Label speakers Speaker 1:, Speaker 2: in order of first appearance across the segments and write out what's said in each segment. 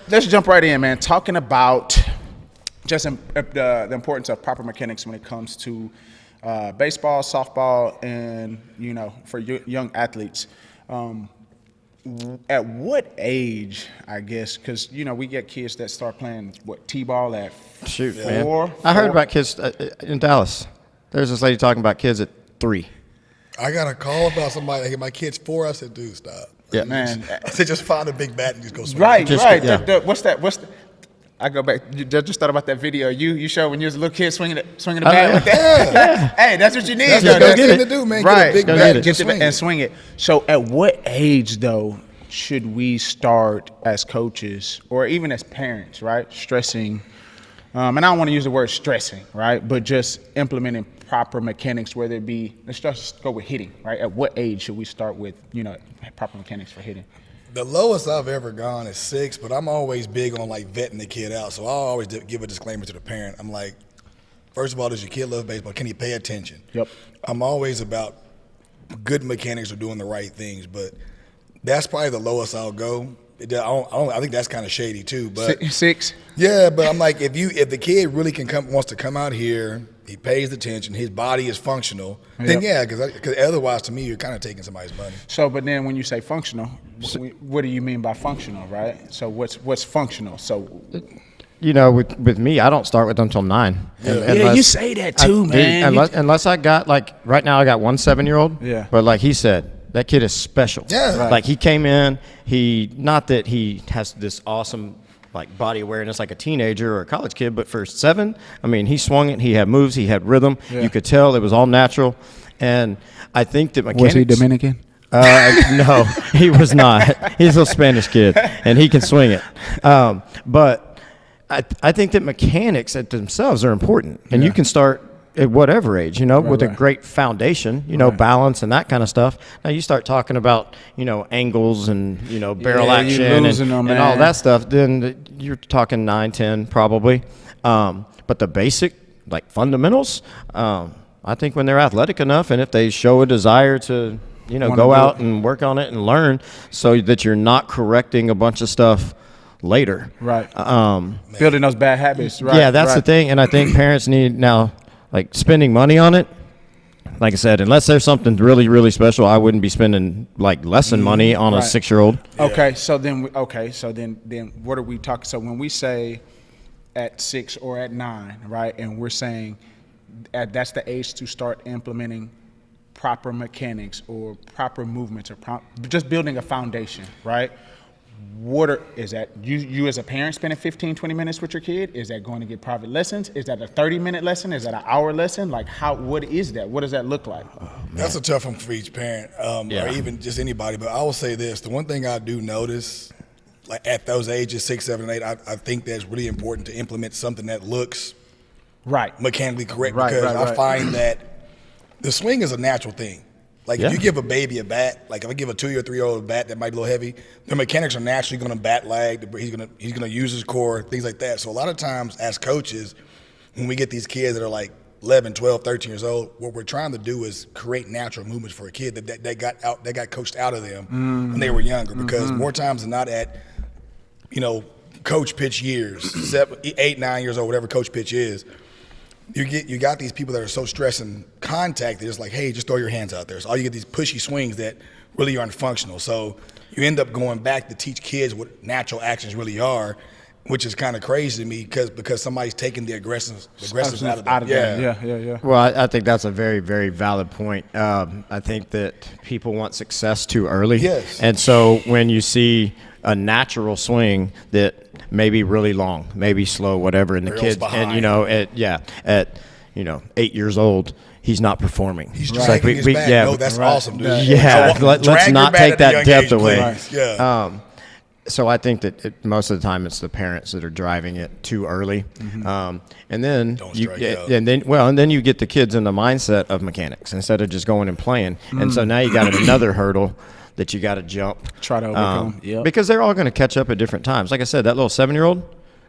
Speaker 1: let's jump right in, man. Talking about just the importance of proper mechanics when it comes to baseball, softball, and for young athletes. At what age, I guess, because we get kids that start playing t-ball at four.
Speaker 2: I heard about kids in Dallas. There's this lady talking about kids at 3.
Speaker 3: I got a call about somebody. Like, my kid's 4. I said, dude, stop.
Speaker 2: Yeah,
Speaker 1: man.
Speaker 3: I said, just find a big bat and just go swing.
Speaker 1: Right.
Speaker 2: Yeah.
Speaker 1: What's that? I go back. Just thought about that video you showed when you was a little kid swinging the bat with that.
Speaker 3: Yeah.
Speaker 1: Hey, that's what you need.
Speaker 3: That's
Speaker 1: though.
Speaker 3: the
Speaker 1: That's
Speaker 3: thing to do, man.
Speaker 1: Right.
Speaker 3: Get a big bat and just swing it.
Speaker 1: And swing it. So, at what age though should we start as coaches or even as parents, right? Stressing. And I don't want to use the word stressing, right? But just implementing proper mechanics, whether it be, let's just go with hitting, right? At what age should we start with, proper mechanics for hitting?
Speaker 3: The lowest I've ever gone is 6, but I'm always big on vetting the kid out. So I'll always give a disclaimer to the parent. I'm like, first of all, does your kid love baseball? Can he pay attention?
Speaker 1: Yep.
Speaker 3: I'm always about good mechanics or doing the right things, but that's probably the lowest I'll go. I think that's kind of shady too. But
Speaker 1: 6.
Speaker 3: Yeah, but I'm like, if the kid really wants to come out here, he pays attention, his body is functional, then yeah, because otherwise, to me, you're kind of taking somebody's money.
Speaker 1: So, but then when you say functional, what do you mean by functional, right? So what's functional? So,
Speaker 2: with me, I don't start with them until 9.
Speaker 1: Yeah, you say that too, man.
Speaker 2: Unless I got right now, I got one 7-year-old.
Speaker 1: Yeah.
Speaker 2: But like he said, that kid is special.
Speaker 3: Yeah.
Speaker 1: Right.
Speaker 2: Like he came in, not that he has this awesome body awareness like a teenager or a college kid, but for 7, I mean, he swung it, he had moves, he had rhythm. Yeah. You could tell it was all natural. And I think that mechanics.
Speaker 1: Was he Dominican?
Speaker 2: No, he was not. He's a Spanish kid, and he can swing it. But I think that mechanics at themselves are important, and you can start at whatever age, with a great foundation, balance and that kind of stuff. Now you start talking about, angles and, barrel action and all that stuff, then you're talking 9, 10 probably. But the basic, fundamentals, I think when they're athletic enough and if they show a desire to, go out and work on it and learn so that you're not correcting a bunch of stuff later.
Speaker 1: Right. Building those bad habits. Right.
Speaker 2: Yeah, that's the thing. And I think parents need now, spending money on it, like I said, unless there's something really, really special, I wouldn't be spending lesson money on a 6-year-old.
Speaker 1: Okay, so then what are we talking? So when we say at 6 or at 9, right, and we're saying that's the age to start implementing proper mechanics or proper movements or just building a foundation, right? Is that you as a parent spending 15, 20 minutes with your kid? Is that going to get private lessons? Is that a 30-minute lesson? Is that an hour lesson? What is that? What does that look like?
Speaker 3: That's a tough one for each parent, or even just anybody. But I will say this: the one thing I do notice, at those ages, 6, 7, 8, I think that's really important to implement something that looks mechanically correct. Because I find that the swing is a natural thing. If you give a baby a bat, if I give a 2 or 3-year-old a bat that might be a little heavy, the mechanics are naturally going to bat lag. He's going to use his core, things like that. So a lot of times as coaches, when we get these kids that are 11, 12, 13 years old, what we're trying to do is create natural movements for a kid that got coached out of them when they were younger. Because more times than not at, coach pitch years, 7, 8, 9 years old, whatever coach pitch is, you got these people that are so stressed and contact that it's hey, just throw your hands out there. So all you get these pushy swings that really aren't functional. So you end up going back to teach kids what natural actions really are, which is kind of crazy to me because somebody's taking the aggressive out of them.
Speaker 1: Yeah.
Speaker 2: Well, I think that's a very, very valid point. I think that people want success too early.
Speaker 3: Yes.
Speaker 2: And so when you see a natural swing that may be really long, maybe slow, whatever, and the kids,
Speaker 3: behind.
Speaker 2: at 8 years old, he's not performing.
Speaker 3: He's dragging his back. No, that's awesome, dude.
Speaker 2: Yeah, let's not take that depth away.
Speaker 3: Right. Yeah.
Speaker 2: So I think that most of the time it's the parents that are driving it too early, and then and then you get the kids in the mindset of mechanics instead of just going and playing, and so now you got another hurdle that you got to jump.
Speaker 1: Try to overcome.
Speaker 2: Because they're all going to catch up at different times. Like I said, that little 7-year-old,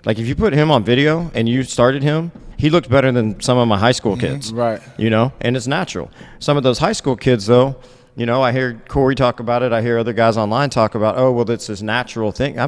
Speaker 2: if you put him on video and you started him, he looked better than some of my high school kids.
Speaker 1: Right.
Speaker 2: And it's natural. Some of those high school kids, though, I hear Cory talk about it. I hear other guys online talk about, it's this natural thing.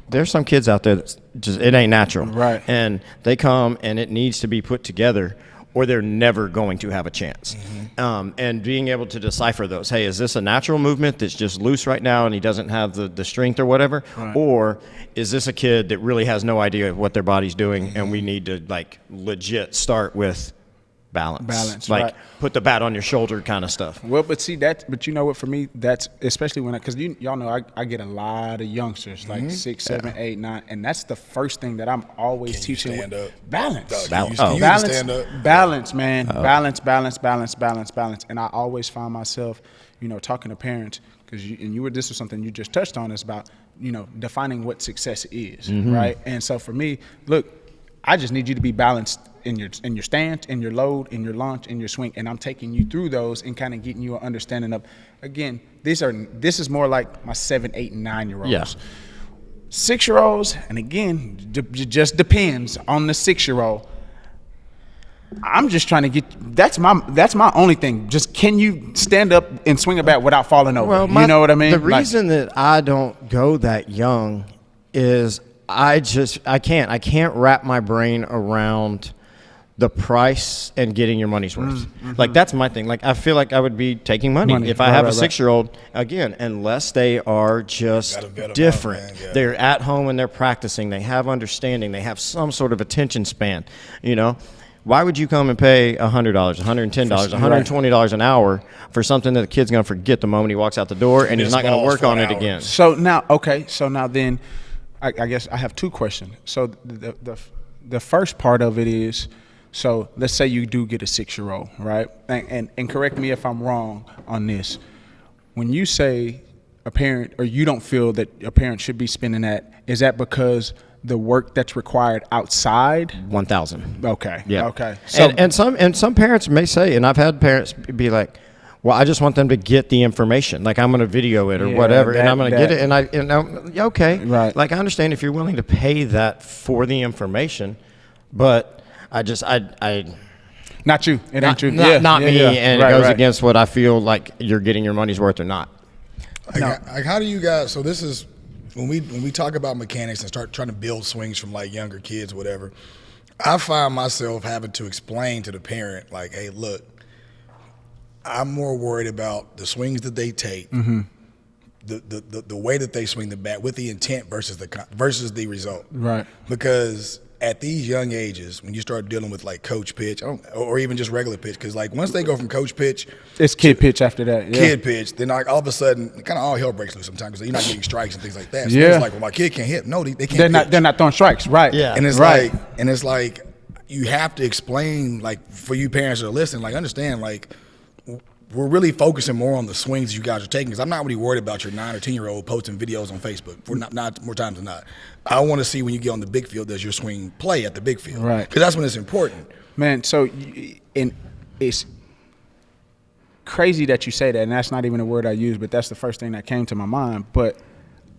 Speaker 2: there's some kids out there that just it ain't natural,
Speaker 1: Right.
Speaker 2: and they come and it needs to be put together, or they're never going to have a chance. And being able to decipher those, hey, is this a natural movement that's just loose right now and he doesn't have the strength or whatever, or is this a kid that really has no idea what their body's doing, and we need to like legit start with balance, like put the bat on your shoulder kind of stuff.
Speaker 1: Well, but see but you know what? For me, that's especially when because y'all know I get a lot of youngsters like 6, 7, 8, 9, and that's the first thing that I'm always teaching.
Speaker 3: Stand up?
Speaker 1: Balance,
Speaker 2: Balance.
Speaker 3: Can you
Speaker 1: balance,
Speaker 3: stand up?
Speaker 1: balance, man, balance. And I always find myself, talking to parents because this was something you just touched on. Is about defining what success is, right? And so for me, look, I just need you to be balanced in your stance, in your load, in your launch, in your swing, and I'm taking you through those and kind of getting you an understanding of. Again, this is more like my 7, 8, and 9-year-olds.
Speaker 2: Yeah.
Speaker 1: 6-year-olds, and again, it just depends on the 6-year-old. I'm just trying to get. That's my only thing. Just can you stand up and swing a bat without falling over?
Speaker 2: Well,
Speaker 1: You know what I mean?
Speaker 2: The reason that I don't go that young is I can't wrap my brain around the price and getting your money's worth. Like that's my thing. Like I feel like I would be taking money if I have a 6-year-old, again, unless they are just different.
Speaker 3: Out, yeah.
Speaker 2: They're at home and they're practicing. They have understanding. They have some sort of attention span. Why would you come and pay $100, $110, $120 an hour for something that the kid's going to forget the moment he walks out the door and he's not going to work on it again?
Speaker 1: So now then, I guess I have two questions. So the first part of it is, so let's say you do get a 6-year-old, right? And correct me if I'm wrong on this. When you say a parent, or you don't feel that a parent should be spending that, is that because the work that's required outside?
Speaker 2: 1,000.
Speaker 1: Okay.
Speaker 2: Yeah.
Speaker 1: Okay. So
Speaker 2: And some parents may say, and I've had parents be like, well, I just want them to get the information. Like I'm going to video it or whatever, and I'm going to get it. And I'm okay.
Speaker 1: Right.
Speaker 2: Like I understand if you're willing to pay that for the information, but
Speaker 1: not you. It ain't you.
Speaker 2: Not me, and
Speaker 1: Right,
Speaker 2: it goes
Speaker 1: right.
Speaker 2: against what I feel like you're getting your money's worth or not.
Speaker 3: Like how do you guys? So this is when we talk about mechanics and start trying to build swings from like younger kids, whatever. I find myself having to explain to the parent, like, hey, look, I'm more worried about the swings that they take, the way that they swing the bat with the intent versus the result.
Speaker 1: Right.
Speaker 3: Because at these young ages, when you start dealing with like coach pitch, or even just regular pitch, because like once they go from coach pitch,
Speaker 1: It's kid pitch after that. Yeah.
Speaker 3: kid pitch, then like all of a sudden, kind of all hell breaks loose sometimes because you're not getting strikes and things like that. So
Speaker 1: Yeah.
Speaker 3: it's like, well, my kid can't hit. No, they can't.
Speaker 1: They're not throwing strikes. Right.
Speaker 2: Yeah.
Speaker 3: And it's
Speaker 1: right.
Speaker 3: like you have to explain, like, for you parents that are listening, like, understand, like, we're really focusing more on the swings you guys are taking, because I'm not really worried about your 9 or 10-year-old posting videos on Facebook. For not more times than not. I want to see when you get on the big field, does your swing play at the big field?
Speaker 1: Right.
Speaker 3: Because that's when it's important.
Speaker 1: Man, so and it's crazy that you say that, and that's not even a word I use, but that's the first thing that came to my mind. But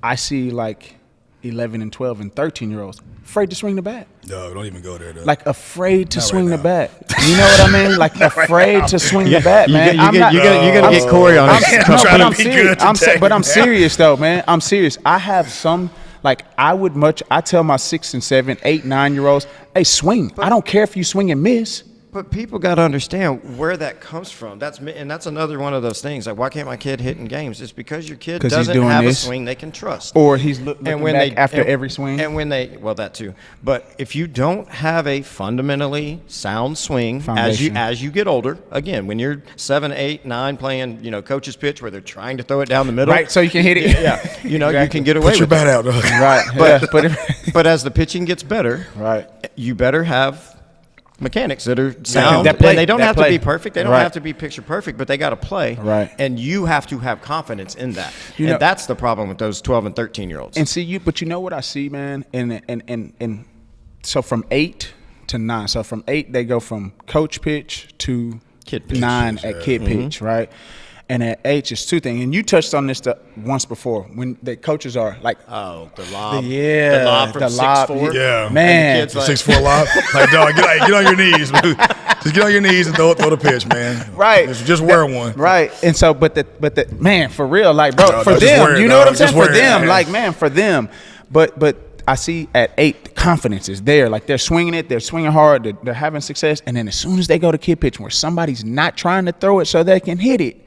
Speaker 1: I see like 11 and 12 and 13-year-olds afraid to swing the bat.
Speaker 3: No, don't even go there, though.
Speaker 1: Like afraid to
Speaker 3: Not
Speaker 1: swing
Speaker 3: right
Speaker 1: the bat. You know what I mean? Like afraid to swing the bat, man.
Speaker 2: You're gonna get Cory on it.
Speaker 3: I'm trying to be good today,
Speaker 1: but I'm
Speaker 3: man.
Speaker 1: serious though, man. I'm serious. I have some. Like I tell my 6 and 7, 8, 9-year-olds, hey, swing. I don't care if you swing and miss.
Speaker 2: But people got to understand where that comes from. That's another one of those things. Like, why can't my kid hit in games? It's because your kid
Speaker 1: 'Cause he's
Speaker 2: doesn't
Speaker 1: doing
Speaker 2: have
Speaker 1: this.
Speaker 2: a swing they can trust.
Speaker 1: Or he's looking back after every swing.
Speaker 2: And when that too. But if you don't have a fundamentally sound swing
Speaker 1: Foundation.
Speaker 2: as you get older, again, when you're 7, 8, 9 playing, coach's pitch where they're trying to throw it down the middle.
Speaker 1: Right, so you can hit it.
Speaker 2: Yeah. You can get away
Speaker 3: Put your
Speaker 2: with it.
Speaker 3: bat out, dog.
Speaker 1: Right.
Speaker 2: But as the pitching gets better,
Speaker 1: Right.
Speaker 2: you better have mechanics that are sound.
Speaker 1: that play,
Speaker 2: And they don't
Speaker 1: that
Speaker 2: have
Speaker 1: play.
Speaker 2: to be perfect. They don't
Speaker 1: Right.
Speaker 2: have to be picture perfect, but they got to play.
Speaker 1: Right.
Speaker 2: And you have to have confidence in that.
Speaker 1: You know-
Speaker 2: And that's the problem with those 12 and 13-year-olds.
Speaker 1: And see but you know what I see, man? And so from 8 to 9. So from 8 they go from coach pitch to
Speaker 2: Kid pitch.
Speaker 1: 9 at kid pitch, right? And at 8 it's two things. And you touched on this once before when the coaches are like,
Speaker 2: oh, the lob.
Speaker 1: yeah,
Speaker 2: The lob from
Speaker 1: the lob,
Speaker 2: 6'4".
Speaker 3: Yeah.
Speaker 1: man.
Speaker 2: And the kids
Speaker 3: The 6'4" lob. Like, dog, get on your knees. Just get on your knees and throw the pitch, man.
Speaker 1: Right.
Speaker 3: Just wear one.
Speaker 1: Right. And so, but the man, for real, like, bro,
Speaker 3: No,
Speaker 1: for
Speaker 3: just
Speaker 1: them,
Speaker 3: wear it,
Speaker 1: you know what I'm
Speaker 3: dog.
Speaker 1: saying?
Speaker 3: Just wear
Speaker 1: For
Speaker 3: it,
Speaker 1: them,
Speaker 3: man.
Speaker 1: like, man, for them. But I see at 8, the confidence is there. Like they're swinging it, they're swinging hard, they're having success. And then as soon as they go to kid pitch where somebody's not trying to throw it so they can hit it,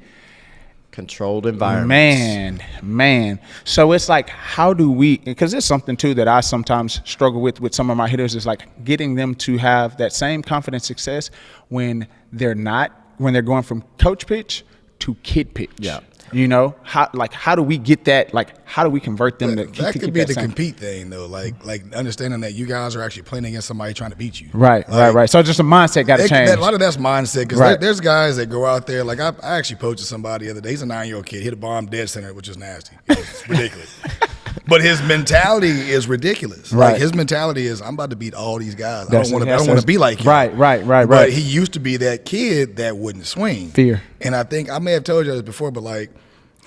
Speaker 2: controlled environments.
Speaker 1: Man. So it's like, how do we, because it's something too that I sometimes struggle with some of my hitters, is like getting them to have that same confidence success when they're going from coach pitch to kid pitch.
Speaker 2: Yeah.
Speaker 1: You know, how do we get that? Like, how do we convert them
Speaker 3: That
Speaker 1: to
Speaker 3: could be the compete thing, though. Like understanding that you guys are actually playing against somebody trying to beat you.
Speaker 1: Right. So just a mindset got to change.
Speaker 3: A lot of that's mindset, because there's guys that go out there. Like I actually posted somebody the other day. He's a 9-year-old kid, hit a bomb dead center, which is nasty. It's ridiculous. But his mentality is ridiculous.
Speaker 1: Right.
Speaker 3: Like his mentality is, I'm about to beat all these guys. I don't want to be like him.
Speaker 1: Right.
Speaker 3: But he used to be that kid that wouldn't swing.
Speaker 1: Fear.
Speaker 3: And I think I may have told you this before, but like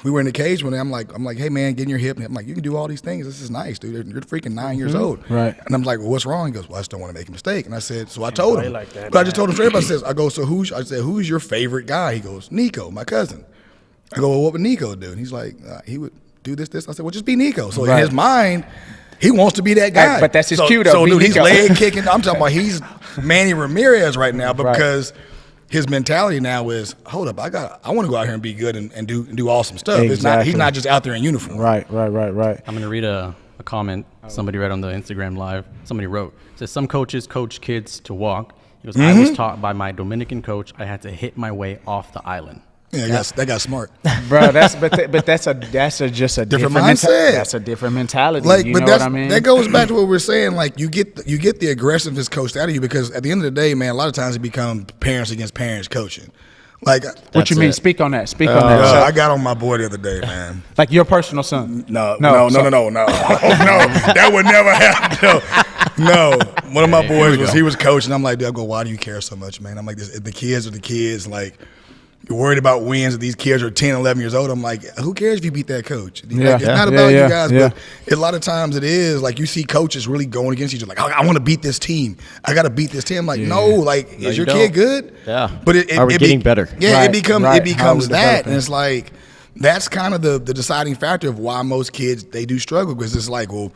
Speaker 3: we were in the cage one day. I'm like, hey man, get in your hip. And I'm like, you can do all these things. This is nice, dude. You're freaking 9 years old.
Speaker 1: Right.
Speaker 3: And I'm like, well, what's wrong? He goes, well, I just don't want to make a mistake. And I said, so I told him.
Speaker 4: Like that,
Speaker 3: but I just told him straight up. I go, so who's your favorite guy? He goes, Nico, my cousin. I go, well, what would Nico do? And he's like, he would do this. I said, well, just be Nico. So in his mind, he wants to be that guy.
Speaker 1: But that's his cue, though.
Speaker 3: So dude, he's
Speaker 1: Nico.
Speaker 3: leg kicking. I'm talking about he's Manny Ramirez right now, but because his mentality now is, hold up, I want to go out here and be good and do awesome stuff.
Speaker 1: Exactly.
Speaker 3: He's not just out there in uniform.
Speaker 1: Right.
Speaker 4: I'm going to read a comment somebody read on the Instagram live. Somebody wrote, it says, some coaches coach kids to walk. He goes, I was taught by my Dominican coach I had to hit my way off the island.
Speaker 3: Yeah, that got smart,
Speaker 1: bro. That's just a different
Speaker 3: mindset.
Speaker 1: That's a different mentality.
Speaker 3: Like,
Speaker 1: you
Speaker 3: but
Speaker 1: know what I mean?
Speaker 3: That goes back to what we're saying. Like, you get the aggressiveness coached out of you, because at the end of the day, man, a lot of times it becomes parents against parents coaching. Like,
Speaker 1: what you mean? Speak on that. So,
Speaker 3: I got on my boy the other day, man.
Speaker 1: Like your personal son?
Speaker 3: No. That would never happen. No. One of my boys he was coaching. I'm like, dude, I go, why do you care so much, man? I'm like, the kids are the kids. Like, you're worried about wins. These kids are 10, 11 years old. I'm like, who cares if you beat that coach? It's not about you guys, but a lot of times it is. Like, you see coaches really going against each other. Like, I want to beat this team. I got to beat this team. I'm like, no. Like, is your kid good?
Speaker 2: Yeah.
Speaker 3: But
Speaker 2: are we getting better?
Speaker 3: Yeah, it becomes that,
Speaker 1: developing?
Speaker 3: and it's like that's kind of the deciding factor of why most kids they do struggle, because it's like, well,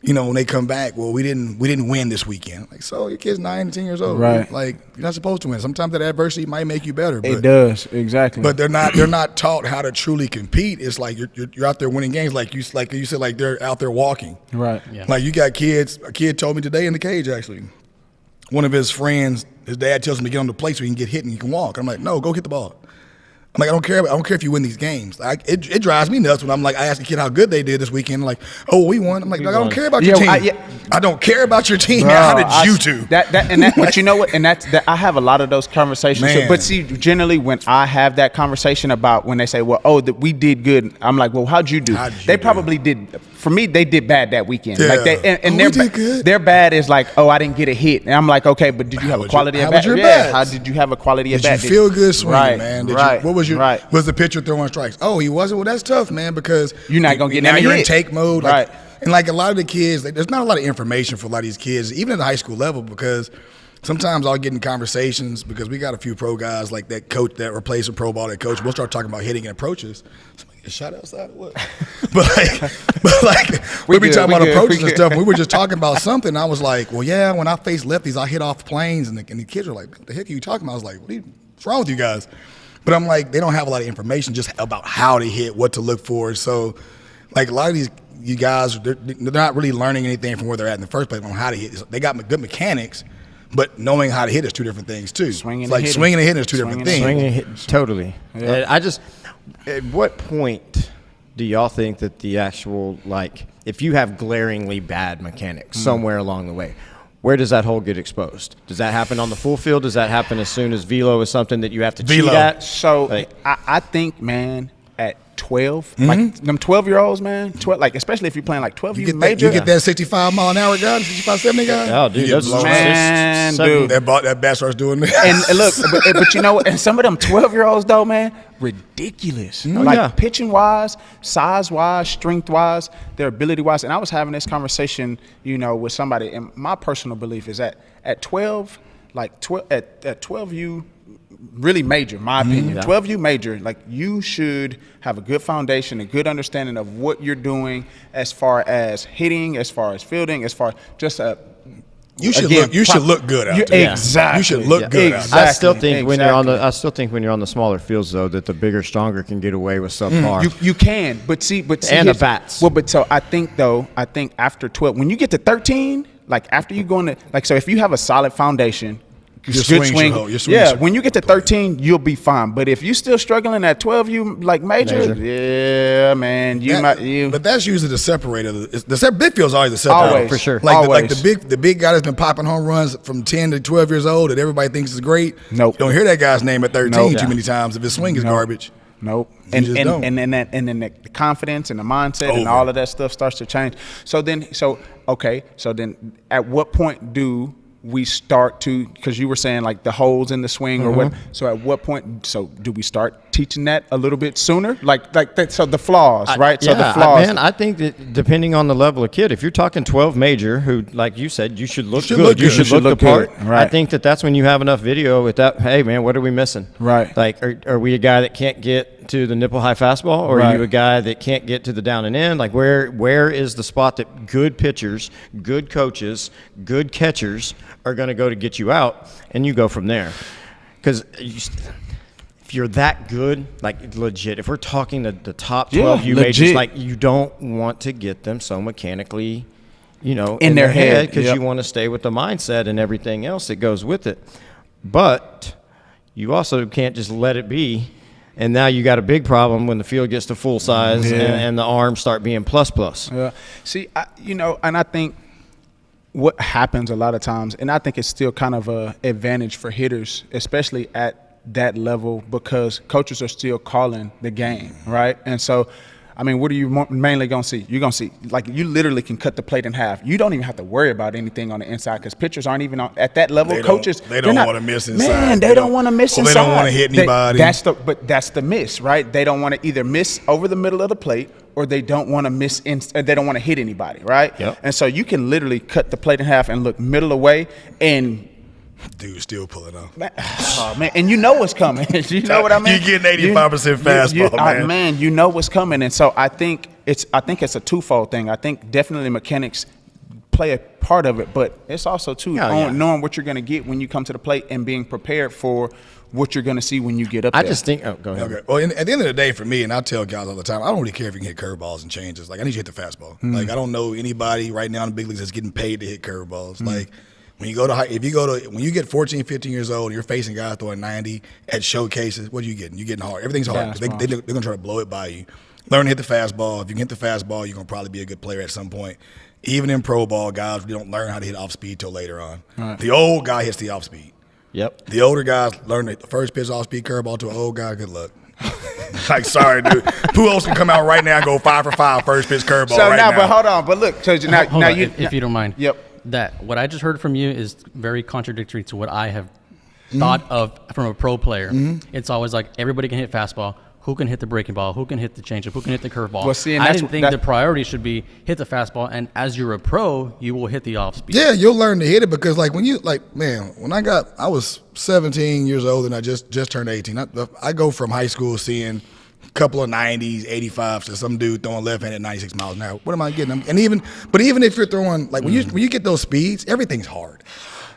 Speaker 3: you know, when they come back, well, we didn't win this weekend. Like, so your kid's 9 to 10 years old,
Speaker 1: right?
Speaker 3: Like, you're not supposed to win. Sometimes that adversity might make you better. But,
Speaker 1: it does, exactly.
Speaker 3: But they're not taught how to truly compete. It's like you're out there winning games, like you said, like they're out there walking,
Speaker 1: right?
Speaker 4: Yeah.
Speaker 3: Like you got kids. A kid told me today in the cage, actually, one of his friends, his dad tells him to get on the plate so he can get hit and he can walk. I'm like, no, go hit the ball. I'm like, I don't care if you win these games. Like, it drives me nuts when I'm like, I ask a kid how good they did this weekend. Like, oh, we won. I'm like, I don't care about your team. I don't care about your team.
Speaker 1: Bro,
Speaker 3: How did you two?
Speaker 1: But you know what? And I have a lot of those conversations.
Speaker 3: Man.
Speaker 1: But see, generally when I have that conversation about when they say, well, we did good. I'm like, well, how'd you do? They probably did. For me, they did bad that weekend.
Speaker 3: Yeah.
Speaker 1: Like
Speaker 3: we did good.
Speaker 1: Their bad is like, oh, I didn't get a hit. And I'm like, okay, but did you have a quality at bat? How did you have a quality at bat?
Speaker 3: Did you feel good swinging, man? What was your
Speaker 1: right.
Speaker 3: Was the pitcher throwing strikes? Oh, he wasn't. Well, that's tough, man, because
Speaker 1: you're not gonna get
Speaker 3: now. You're
Speaker 1: hit.
Speaker 3: in take mode,
Speaker 1: right?
Speaker 3: And like a lot of the kids, there's not a lot of information for a lot of these kids, even at the high school level, because sometimes I'll get in conversations because we got a few pro guys like that coach that replace a pro ball that coach. We'll start talking about hitting and approaches. Somebody get shot outside or what? but like we'll be talking about approaches and stuff. And we were just talking about something. I was like, well, yeah, when I face lefties, I hit off planes, and the kids were like, what the heck are you talking about? I was like, what's wrong with you guys? But I'm like, they don't have a lot of information just about how to hit, what to look for. So, like a lot of you guys, they're not really learning anything from where they're at in the first place on how to hit. They got good mechanics, but knowing how to hit is two different things too. Swinging and hitting is two different things.
Speaker 2: Swinging and hitting, totally. Yeah. At what point do y'all think that the actual, like, if you have glaringly bad mechanics somewhere along the way, where does that hole get exposed? Does that happen on the full field? Does that happen as soon as velo is something that you have to cheat at?
Speaker 1: So like, I think, man, at 12, like them 12-year-olds, man, like especially if you're playing like 12, you
Speaker 3: get that 65 mile an hour guy, 65, 70 guy.
Speaker 2: Oh, dude, that's
Speaker 1: dude.
Speaker 3: That bat starts doing that.
Speaker 1: And look, but you know what? And some of them 12-year-olds though, man, ridiculous. Pitching wise, size wise, strength wise, their ability wise. And I was having this conversation, you know, with somebody, and my personal belief is that at 12, like 12 at 12U really major, my opinion. 12U major, like you should have a good foundation, a good understanding of what you're doing as far as hitting, as far as fielding, as far as just a
Speaker 3: you should look good out there.
Speaker 1: Exactly.
Speaker 3: You should look good out
Speaker 1: Exactly.
Speaker 3: there.
Speaker 2: I still think when you're on the smaller fields though, that the bigger, stronger can get away with subpar.
Speaker 1: You can, but see,
Speaker 2: and the bats.
Speaker 1: Well, but so I think after 12, when you get to 13, like after you go into like, so if you have a solid foundation,
Speaker 3: Your
Speaker 1: good
Speaker 3: swing
Speaker 1: swing,
Speaker 3: should
Speaker 1: yeah. When you get to 13, you'll be fine. But if you still struggling at 12, you like major. Yeah, man,
Speaker 3: But that's usually the separator. The big field's always the separator.
Speaker 1: Always,
Speaker 2: for sure.
Speaker 3: Like the big guy that's been popping home runs from 10 to 12 years old that everybody thinks is great.
Speaker 1: Nope.
Speaker 3: You don't hear that guy's name at 13
Speaker 1: Nope.
Speaker 3: too many times if his swing is garbage.
Speaker 1: Nope.
Speaker 3: You just don't.
Speaker 1: And then the confidence and the mindset and all of that stuff starts to change. So then at what point do we start to, because you were saying like the holes in the swing or what, so at what point, so do we start teaching that a little bit sooner? Like that, so the flaws, right? So the flaws.
Speaker 2: Man, I think that depending on the level of kid, if you're talking 12 major, who, like you said, you should look good. You should look the part.
Speaker 1: Right.
Speaker 2: I think that's when you have enough video with that, hey, man, what are we missing?
Speaker 1: Right.
Speaker 2: Like, are we a guy that can't get to the nipple high fastball, or are you a guy that can't get to the down and in? Like, where is the spot that good pitchers, good coaches, good catchers are going to go to get you out, and you go from there? Because if you're that good, like legit, if we're talking the top 12 majors, like you don't want to get them so mechanically, in their head, because you want to stay with the mindset and everything else that goes with it. But you also can't just let it be. And now you got a big problem when the field gets to full size and the arms start being plus.
Speaker 1: Yeah. See, and I think what happens a lot of times, and I think it's still kind of a advantage for hitters, especially at that level, because coaches are still calling the game, right? And so, I mean, what are you mainly going to see? You're going to see, like, you literally can cut the plate in half. You don't even have to worry about anything on the inside because pitchers aren't even at that level.
Speaker 3: They don't want to miss inside.
Speaker 1: Man, they don't want to miss inside.
Speaker 3: They don't want to hit anybody.
Speaker 1: That's the miss, right? They don't want to either miss over the middle of the plate or they don't want to they don't want to hit anybody, right?
Speaker 2: Yep.
Speaker 1: And so you can literally cut the plate in half and look middle away and –
Speaker 3: dude, still pulling up.
Speaker 1: Oh, man, and you know what's coming. You know what I mean?
Speaker 3: You're getting 85% fastball,
Speaker 1: man. You know what's coming, and so I think it's a twofold thing. I think definitely mechanics play a part of it, but it's also knowing what you're going to get when you come to the plate and being prepared for what you're going to see when you get up there.
Speaker 2: I just think. Oh, go ahead.
Speaker 3: Okay. Well, at the end of the day, for me, and I tell guys all the time, I don't really care if you can hit curveballs and changes. Like, I need you to hit the fastball. Like, I don't know anybody right now in the big leagues that's getting paid to hit curveballs. Like. When you get 14, 15 years old, and you're facing guys throwing 90 at showcases, what are you getting? You're getting hard. Everything's hard. They're going to try to blow it by you. Learn to hit the fastball. If you can hit the fastball, you're going to probably be a good player at some point. Even in pro ball, guys don't learn how to hit off speed till later on. Right. The old guy hits the off speed.
Speaker 2: Yep.
Speaker 3: The older guys learn the first pitch off speed curveball to an old guy. Good luck. Like, sorry, dude. Who else can come out right now and go 5 for 5 first pitch curveball now?
Speaker 1: But hold on. But look, so now
Speaker 4: if you don't mind.
Speaker 1: Yep.
Speaker 4: That what I just heard from you is very contradictory to what I have thought of from a pro player. It's always like everybody can hit fastball. Who can hit the breaking ball? Who can hit the changeup? Who can hit the curveball?
Speaker 1: Well, see,
Speaker 4: I didn't think the priority should be hit the fastball, and as you're a pro, you will hit the off speed.
Speaker 3: Yeah, you'll learn to hit it because, like, when I was 17 years old and I just turned 18. I go from high school seeing couple of 90s, 85s to some dude throwing left hand at 96 miles an hour. What am I getting? And even if you're throwing, like, when you get those speeds, everything's hard.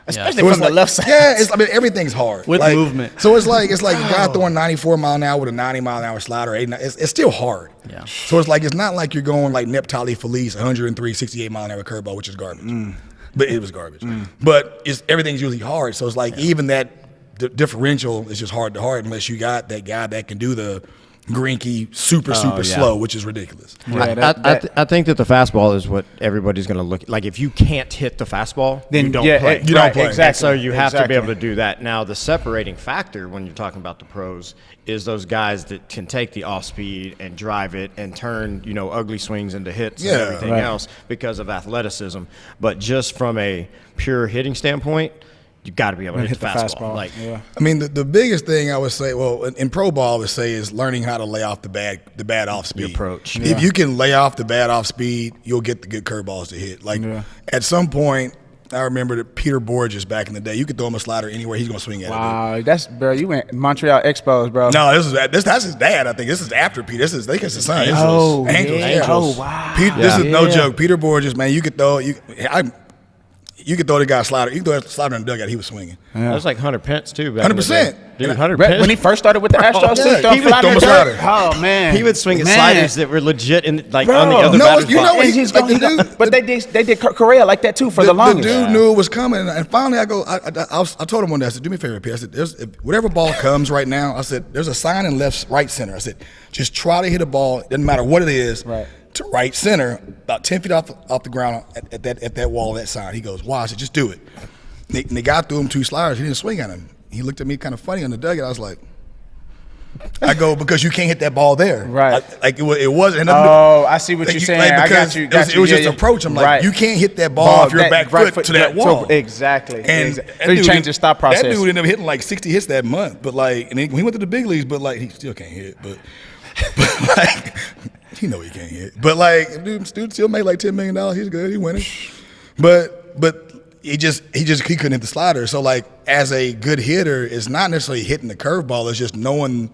Speaker 1: Especially from the left side.
Speaker 3: Yeah, everything's hard.
Speaker 4: With movement.
Speaker 3: So it's like a guy throwing 94 mile an hour with a 90 mile an hour slider. It's still hard.
Speaker 4: Yeah.
Speaker 3: So it's not like you're going like Neptali Felice, 103, 68 mile an hour curveball, which is garbage. But it was garbage. But everything's usually hard. So it's like even that differential is just hard to hard unless you got that guy that can do the Greinke super slow, which is ridiculous.
Speaker 2: Yeah, I think that the fastball is what everybody's going to look at. Like, if you can't hit the fastball, then you don't play.
Speaker 3: You don't play.
Speaker 2: Exactly. And so you have to be able to do that. Now, the separating factor when you're talking about the pros is those guys that can take the off speed and drive it and turn, ugly swings into hits and everything else because of athleticism. But just from a pure hitting standpoint, you got to be able to hit the fastball.
Speaker 3: I mean, the biggest thing I would say, in pro ball, I would say is learning how to lay off the bad off speed
Speaker 2: approach.
Speaker 3: If you can lay off the bad off speed, you'll get the good curveballs to hit. Like, at some point, I remember that Peter Borges back in the day. You could throw him a slider anywhere, he's gonna swing at it.
Speaker 1: Wow, that's bro. You went Montreal Expos, bro.
Speaker 3: No, that's his dad. I think this is after Peter. This is his son.
Speaker 1: Oh,
Speaker 3: Angels.
Speaker 1: yeah.
Speaker 3: Yeah.
Speaker 1: Oh, wow.
Speaker 3: This is no joke. Peter Borges, man. You could throw the guy a slider. You could throw a slider in the dugout. He was swinging.
Speaker 2: That was like Hunter Pence too.
Speaker 3: 100%.
Speaker 2: Dude, Hunter
Speaker 1: When
Speaker 2: Pence.
Speaker 1: he first started with the Astros,
Speaker 3: yeah,
Speaker 1: he
Speaker 3: he would throw a slider.
Speaker 1: Oh man,
Speaker 2: He would swing at
Speaker 1: Man.
Speaker 2: sliders that were legit on the
Speaker 1: Bro,
Speaker 2: other
Speaker 3: no,
Speaker 2: batter's
Speaker 3: you know
Speaker 2: box.
Speaker 3: what
Speaker 1: And he's
Speaker 3: like,
Speaker 1: going,
Speaker 3: the dude-
Speaker 1: but they did Correa like that too for the
Speaker 3: The
Speaker 1: longest.
Speaker 3: dude knew it was coming, and finally I told him one day, I said, do me a favor, P. I said, whatever ball comes right now, I said, there's a sign in right center. I said, just try to hit a ball, doesn't matter what it is,
Speaker 1: Right.
Speaker 3: to right center, about 10 feet off the ground at that wall, that sign. He goes, why? I said, just do it. And the guy threw him 2 sliders. He didn't swing at him. He looked at me kind of funny on the dugout. I was like, I go, because you can't hit that ball there.
Speaker 1: Right.
Speaker 3: It wasn't.
Speaker 1: Oh, I see what you're saying. I got you.
Speaker 3: It was just approach. I'm like,
Speaker 1: Right.
Speaker 3: you can't hit that ball off your back foot to that wall.
Speaker 1: Exactly.
Speaker 3: And
Speaker 1: So you changed his stop process.
Speaker 3: That dude ended up hitting like 60 hits that month. But like, and then when he went to the big leagues, but like, he still can't hit. But like, he know he can't hit. But like, dude still made like $10 million. He's good. He winning. But he couldn't hit the slider. So like, as a good hitter, it's not necessarily hitting the curveball. It's just knowing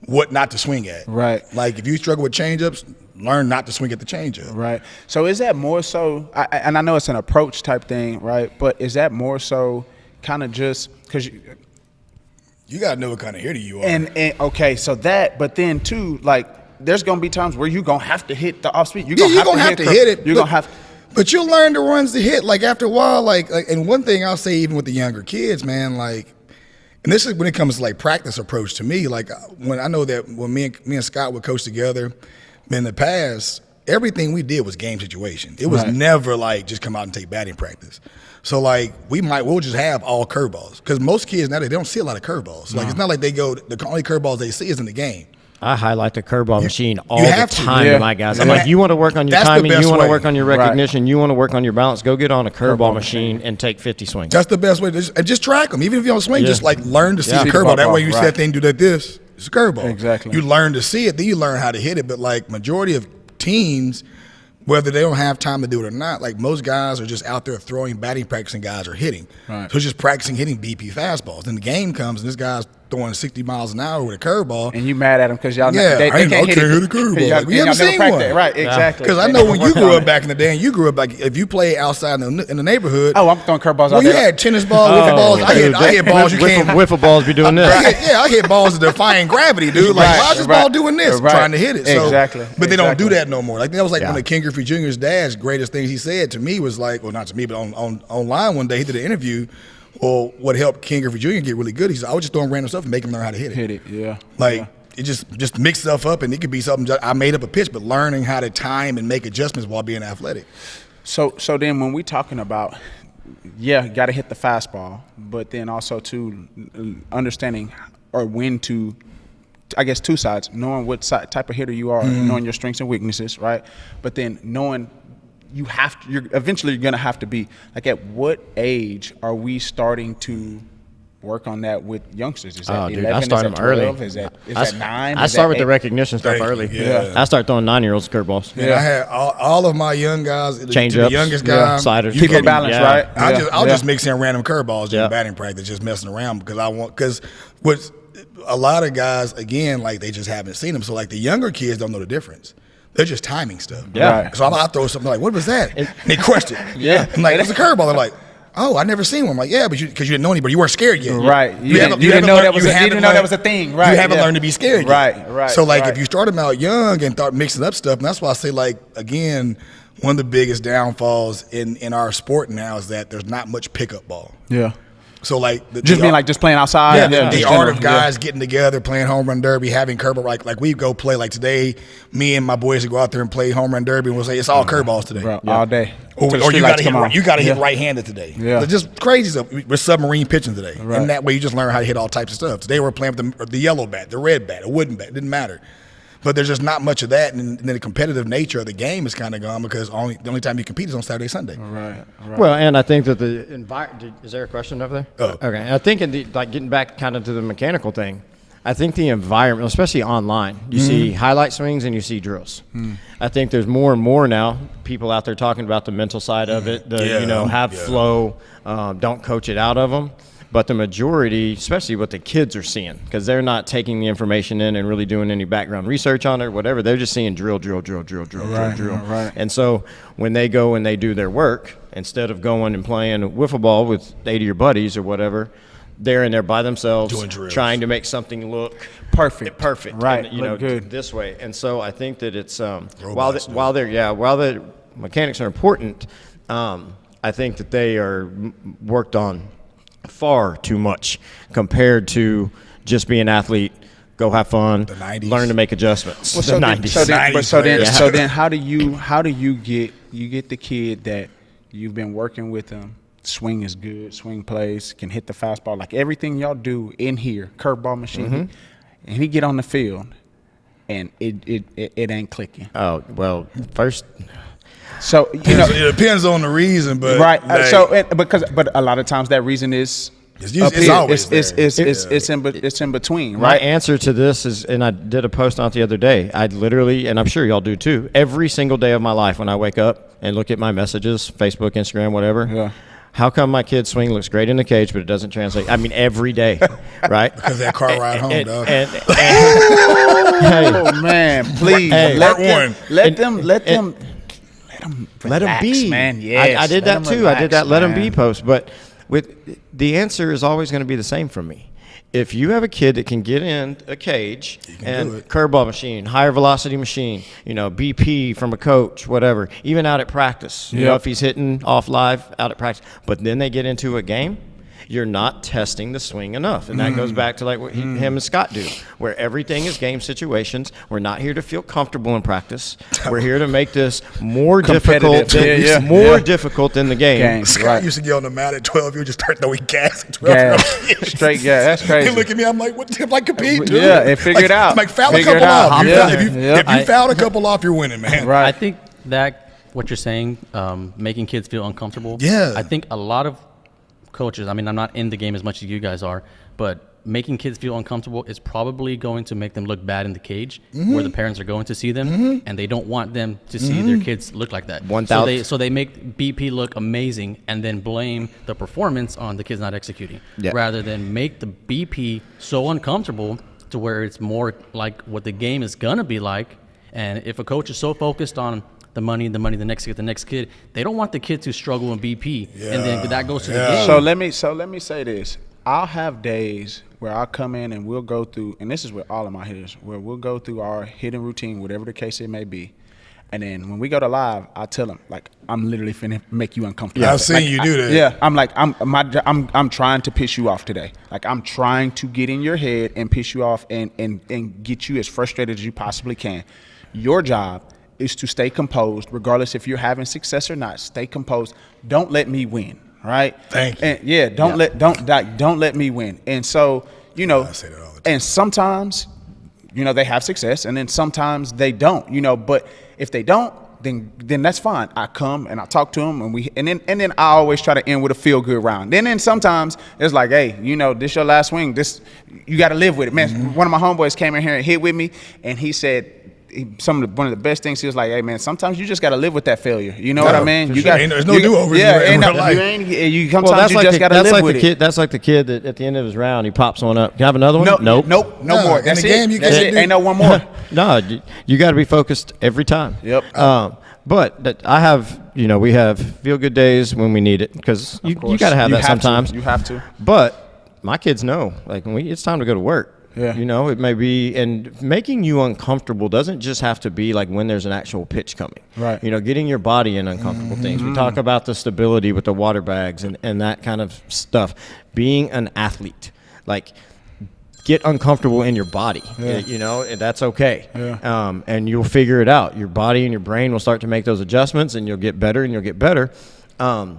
Speaker 3: what not to swing at.
Speaker 1: Right.
Speaker 3: Like if you struggle with changeups, learn not to swing at the changeup.
Speaker 1: Right. So is that more so, and I know it's an approach type thing, right? But is that more so kind of just because
Speaker 3: You gotta know what kind of hitter you are.
Speaker 1: and okay, so that, but then too, like there's gonna be times where you're gonna have to hit the off speed. You're
Speaker 3: gonna have to hit it.
Speaker 1: You're gonna have.
Speaker 3: But you'll learn the runs to hit. Like after a while, like and one thing I'll say even with the younger kids, man, like, and this is when it comes to like practice approach to me. Like when I know that when me and Scott would coach together in the past, everything we did was game situation. It was
Speaker 1: Right.
Speaker 3: never like just come out and take batting practice. So like we'll just have all curveballs because most kids nowadays they don't see a lot of curveballs. Like it's not like the only curveballs they see is in the game.
Speaker 2: I highlight the curveball machine all
Speaker 3: you
Speaker 2: the
Speaker 3: have to.
Speaker 2: time
Speaker 1: Yeah.
Speaker 2: to my guys. I'm
Speaker 3: And
Speaker 2: like, you want to work on your
Speaker 3: that's the
Speaker 2: timing,
Speaker 3: best
Speaker 2: you want to
Speaker 3: way.
Speaker 2: work on your
Speaker 1: Right.
Speaker 2: recognition, you want to work on your balance, go get on a curveball machine and take 50 swings.
Speaker 3: That's the best way. And just track them. Even if you don't swing,
Speaker 2: Yeah.
Speaker 3: just like learn to see
Speaker 2: Yeah.
Speaker 3: the
Speaker 1: See the
Speaker 3: curveball. That
Speaker 1: ball,
Speaker 3: way you see
Speaker 1: right.
Speaker 3: that thing do like this. It's a curveball.
Speaker 1: Exactly.
Speaker 3: You learn to see it, then you learn how to hit it. But like majority of teams, whether they don't have time to do it or not, like most guys are just out there throwing batting practice and guys are hitting.
Speaker 1: Right.
Speaker 3: So it's just practicing hitting BP fastballs. Then the game comes and this guy's throwing 60 miles an hour with a curveball.
Speaker 1: And you mad at them because y'all
Speaker 3: Yeah,
Speaker 1: they
Speaker 3: I
Speaker 1: can't hit
Speaker 3: hit
Speaker 1: it.
Speaker 3: a curveball.
Speaker 1: Y'all-
Speaker 3: Like, we haven't
Speaker 1: y'all never
Speaker 3: seen
Speaker 1: practiced.
Speaker 3: one.
Speaker 1: Right, exactly.
Speaker 3: Because I
Speaker 1: They
Speaker 3: know
Speaker 1: never
Speaker 3: when you
Speaker 1: worked
Speaker 3: grew
Speaker 1: on
Speaker 3: up
Speaker 1: it.
Speaker 3: back in the day and you grew up like if you play outside in the neighborhood.
Speaker 1: Oh, I'm throwing curveballs
Speaker 3: well,
Speaker 1: out
Speaker 3: you
Speaker 1: there.
Speaker 3: had tennis balls, wiffle balls. I hit balls you can't.
Speaker 2: Wiffle balls be doing this.
Speaker 3: I hit balls defying gravity, dude. Like,
Speaker 1: Right,
Speaker 3: why's this
Speaker 1: right,
Speaker 3: ball doing this?
Speaker 1: right.
Speaker 3: Trying to hit it. So,
Speaker 1: Exactly,
Speaker 3: But they don't
Speaker 1: exactly.
Speaker 3: do that no more. Like that was like
Speaker 2: Yeah.
Speaker 3: one of King Griffey Jr.'s dad's greatest things he said to me was like, well, not to me, but online one day he did an interview. Well, what helped King Griffey Jr. get really good? He said, I was just throwing random stuff and make him learn how to hit it.
Speaker 1: Hit it, yeah.
Speaker 3: Like
Speaker 1: Yeah.
Speaker 3: it just mix stuff up, and it could be something. I made up a pitch, but learning how to time and make adjustments while being athletic.
Speaker 1: So then when we talking about, yeah, got to hit the fastball, but then also to understanding or when to, I guess two sides, knowing what type of hitter you are, knowing your strengths and weaknesses, right? But then knowing you have to, you're gonna have to be like, at what age are we starting to work on that with youngsters? Is that
Speaker 2: Oh,
Speaker 1: 11?
Speaker 2: dude, I start
Speaker 1: is
Speaker 2: them
Speaker 1: that
Speaker 2: early.
Speaker 1: 12? Is that 9?
Speaker 2: I
Speaker 1: Is
Speaker 2: start
Speaker 1: that
Speaker 2: with the
Speaker 1: 8?
Speaker 2: recognition stuff
Speaker 3: Thank you,
Speaker 2: early.
Speaker 3: yeah.
Speaker 2: I start throwing 9-year-olds curveballs.
Speaker 3: Man, I had all of my young guys, to the
Speaker 2: Change-ups,
Speaker 3: youngest
Speaker 2: yeah,
Speaker 3: guy,
Speaker 2: sliders.
Speaker 3: you
Speaker 1: Keep it
Speaker 3: can-
Speaker 1: balanced,
Speaker 2: yeah.
Speaker 1: right?
Speaker 3: I'll just mix in random curveballs during
Speaker 2: Yeah.
Speaker 3: batting practice, just messing around because what's a lot of guys again like they just haven't seen them. So like the younger kids don't know the difference. They're just timing stuff.
Speaker 2: Yeah.
Speaker 1: Right.
Speaker 3: So I'll throw something like, "What was that?" And they question.
Speaker 2: Yeah.
Speaker 3: I'm like, "It's a curveball." They're like, "Oh, I never seen one." I'm like, "Yeah, but because you didn't know anybody, you weren't scared yet."
Speaker 1: Right. You
Speaker 3: haven't-
Speaker 1: didn't
Speaker 3: haven't
Speaker 1: know
Speaker 3: learned-
Speaker 1: that was
Speaker 3: you
Speaker 1: a- you
Speaker 3: haven't
Speaker 1: didn't know that
Speaker 3: learned-
Speaker 1: was a thing. Right,
Speaker 3: You haven't
Speaker 1: yeah.
Speaker 3: learned to be scared.
Speaker 1: Right,
Speaker 3: Yet.
Speaker 1: right,
Speaker 3: So like
Speaker 1: right.
Speaker 3: if you start them out young and start mixing up stuff, and that's why I say like again, one of the biggest downfalls in our sport now is that there's not much pickup ball.
Speaker 1: Yeah.
Speaker 3: So like
Speaker 1: Just being like just playing outside.
Speaker 3: yeah, the
Speaker 1: just
Speaker 3: art
Speaker 1: general,
Speaker 3: of guys getting together, playing home run derby, having curveball. Like we go play like today. Me and my boys would go out there and play home run derby, and we'll say it's all curveballs today.
Speaker 1: Bro, all day.
Speaker 3: Or
Speaker 1: Till the
Speaker 3: you
Speaker 1: streetlights
Speaker 3: got to
Speaker 1: come on.
Speaker 3: hit
Speaker 1: Yeah.
Speaker 3: right-handed today.
Speaker 1: Yeah.
Speaker 3: It's just crazy stuff. We're submarine pitching today,
Speaker 1: Right.
Speaker 3: and that way you just learn how to hit all types of stuff. Today we're playing with the yellow bat, the red bat, a wooden bat. It didn't matter. But there's just not much of that, and then the competitive nature of the game is kind of gone because the only time you compete is on Saturday, Sunday.
Speaker 1: Right.
Speaker 2: Well, and I think that the environment. Is there a question over there?
Speaker 3: Oh.
Speaker 2: Okay. I think like getting back kind of to the mechanical thing, I think the environment, especially online, you see highlight swings and you see drills. I think there's more and more now people out there talking about the mental side of it, have flow, don't coach it out of them. But the majority, especially what the kids are seeing, because they're not taking the information in and really doing any background research on it or whatever. They're just seeing drill.
Speaker 1: Right.
Speaker 2: And so when they go and they do their work, instead of going and playing wiffle ball with 8 of your buddies or whatever, they're in there by themselves trying to make something look
Speaker 1: perfect.
Speaker 2: Right.
Speaker 1: And, good
Speaker 2: this way. And so I think that it's while the mechanics are important, I think that they are worked on far too much compared to just be an athlete, go have fun,
Speaker 3: the 90s.
Speaker 2: Learn to make adjustments.
Speaker 1: Well,
Speaker 2: the 90s.
Speaker 1: So then how do you get the kid that you've been working with them? Swing is good, swing plays, can hit the fastball, like everything y'all do in here, curveball machine, and he get on the field, and it ain't clicking.
Speaker 2: Oh well, first.
Speaker 1: So
Speaker 3: it depends on the reason, but
Speaker 1: right. But a lot of times that reason is
Speaker 3: it's always
Speaker 1: it's in between.
Speaker 2: My
Speaker 1: Right.
Speaker 2: answer to this is, and I did a post on it the other day. I'd literally, and I'm sure y'all do too, every single day of my life when I wake up and look at my messages, Facebook, Instagram, whatever.
Speaker 1: Yeah.
Speaker 2: How come my kid's swing looks great in the cage, but it doesn't translate? I mean, every day, right?
Speaker 3: Because that car ride home, dog.
Speaker 1: Oh man, please let them
Speaker 2: be,
Speaker 1: man. Yes,
Speaker 2: I did that too.
Speaker 1: Relax,
Speaker 2: I did that. Let them be
Speaker 1: man.
Speaker 2: post, but with the answer is always going to be the same from me. If you have a kid that can get in a cage and curveball machine, higher velocity machine, BP from a coach, whatever, even out at practice, if he's hitting off live out at practice, but then they get into a game, you're not testing the swing enough. And that goes back to like what him and Scott do, where everything is game situations. We're not here to feel comfortable in practice. We're here to make this more difficult difficult than the game.
Speaker 3: Scott used to get on the mat at 12. You just start throwing gas at 12.
Speaker 1: Straight gas. That's crazy.
Speaker 3: He look at me. I'm like, what? Like compete, dude.
Speaker 1: Yeah, and figure it out.
Speaker 3: I'm like, foul a couple off.
Speaker 1: Yeah.
Speaker 3: If you fouled a couple off, you're winning, man.
Speaker 1: Right.
Speaker 4: I think that what you're saying, making kids feel uncomfortable.
Speaker 3: Yeah.
Speaker 4: I think a lot of coaches, I mean, I'm not in the game as much as you guys are, but making kids feel uncomfortable is probably going to make them look bad in the cage where the parents are going to see them, and they don't want them to see their kids look like that. So they make BP look amazing and then blame the performance on the kids not executing, rather than make the BP so uncomfortable to where it's more like what the game is going to be like. And if a coach is so focused on the money, the next kid. They don't want the kid to struggle in BP, and then that goes to the game.
Speaker 1: So let me say this. I'll have days where I'll come in and we'll go through, and this is with all of my hitters, where we'll go through our hitting routine, whatever the case it may be. And then when we go to live, I tell them, like, I'm literally finna make you uncomfortable.
Speaker 3: Yeah, I've seen you do that.
Speaker 1: Yeah, I'm like, I'm trying to piss you off today. Like, I'm trying to get in your head and piss you off and get you as frustrated as you possibly can. Your job is to stay composed, regardless if you're having success or not. Stay composed. Don't let me win. Right?
Speaker 3: Thank you.
Speaker 1: And don't let me win. And so, I say that all the time. And sometimes, they have success, and then sometimes they don't. But if they don't, then that's fine. I come and I talk to them, and then I always try to end with a feel good round. Then sometimes it's like, hey, this your last swing. This you got to live with it, man. One of my homeboys came in here and hit with me, and he said. One of the best things he was like, hey man, sometimes you just got to live with that failure. You know what I mean?
Speaker 3: There's no do-overs in real life.
Speaker 1: Sometimes you just got to live with it.
Speaker 2: That's like the kid that at the end of his round, he pops one up. Can I have another one?
Speaker 1: Nope. No more. That's
Speaker 3: in the game,
Speaker 1: it. Ain't no one more.
Speaker 2: No, you got to be focused every time.
Speaker 1: Yep.
Speaker 2: But I have, we have feel good days when we need it, because you got to have that sometimes.
Speaker 1: You have to.
Speaker 2: But my kids know, like, it's time to go to work.
Speaker 1: Yeah.
Speaker 2: It may be, and making you uncomfortable doesn't just have to be like when there's an actual pitch coming.
Speaker 1: Right.
Speaker 2: Getting your body in uncomfortable things. We talk about the stability with the water bags and that kind of stuff. Being an athlete, like, get uncomfortable in your body. And that's okay.
Speaker 1: Yeah.
Speaker 2: And you'll figure it out. Your body and your brain will start to make those adjustments, and you'll get better and you'll get better. And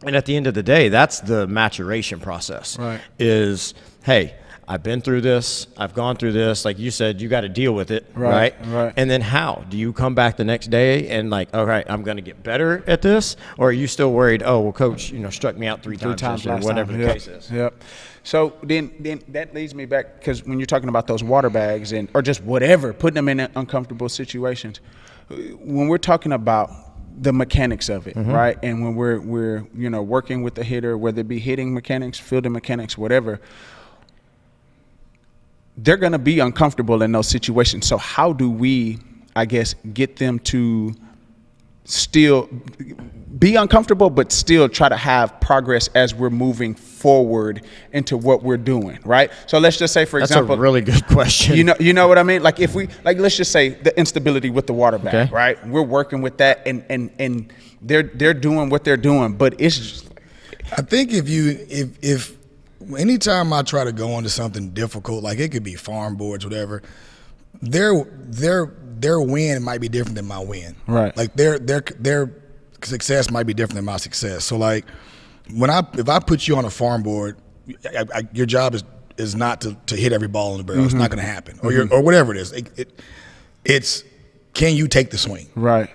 Speaker 2: at the end of the day, that's the maturation process.
Speaker 1: Right.
Speaker 2: Is, hey, I've been through this. I've gone through this. Like you said, you got to deal with it,
Speaker 1: Right,
Speaker 2: right?
Speaker 1: right.
Speaker 2: And then how? Do you come back the next day and like, all right, I'm going to get better at this? Or are you still worried, oh, well, coach, struck me out three times yesterday,
Speaker 1: last
Speaker 2: whatever
Speaker 1: time.
Speaker 2: the
Speaker 1: Yep.
Speaker 2: case is.
Speaker 1: Yep. So then that leads me back, because when you're talking about those water bags or just whatever, putting them in uncomfortable situations, when we're talking about the mechanics of it, right? And when we're working with the hitter, whether it be hitting mechanics, fielding mechanics, whatever, they're going to be uncomfortable in those situations. So how do we, I guess, get them to still be uncomfortable, but still try to have progress as we're moving forward into what we're doing, right? So let's just say, for example,
Speaker 2: That's a really good question.
Speaker 1: you know what I mean? Like if we, like, let's just say the instability with the water bag,
Speaker 2: Okay.
Speaker 1: right? We're working with that, and they're doing what they're doing, but it's just,
Speaker 3: I think if anytime I try to go into something difficult, like it could be farm boards, whatever, their win might be different than my win.
Speaker 1: Right.
Speaker 3: Like their success might be different than my success. So like if I put you on a farm board, your job is not to hit every ball in the barrel. It's not going to happen. Or whatever it is. It's can you take the swing?
Speaker 1: right.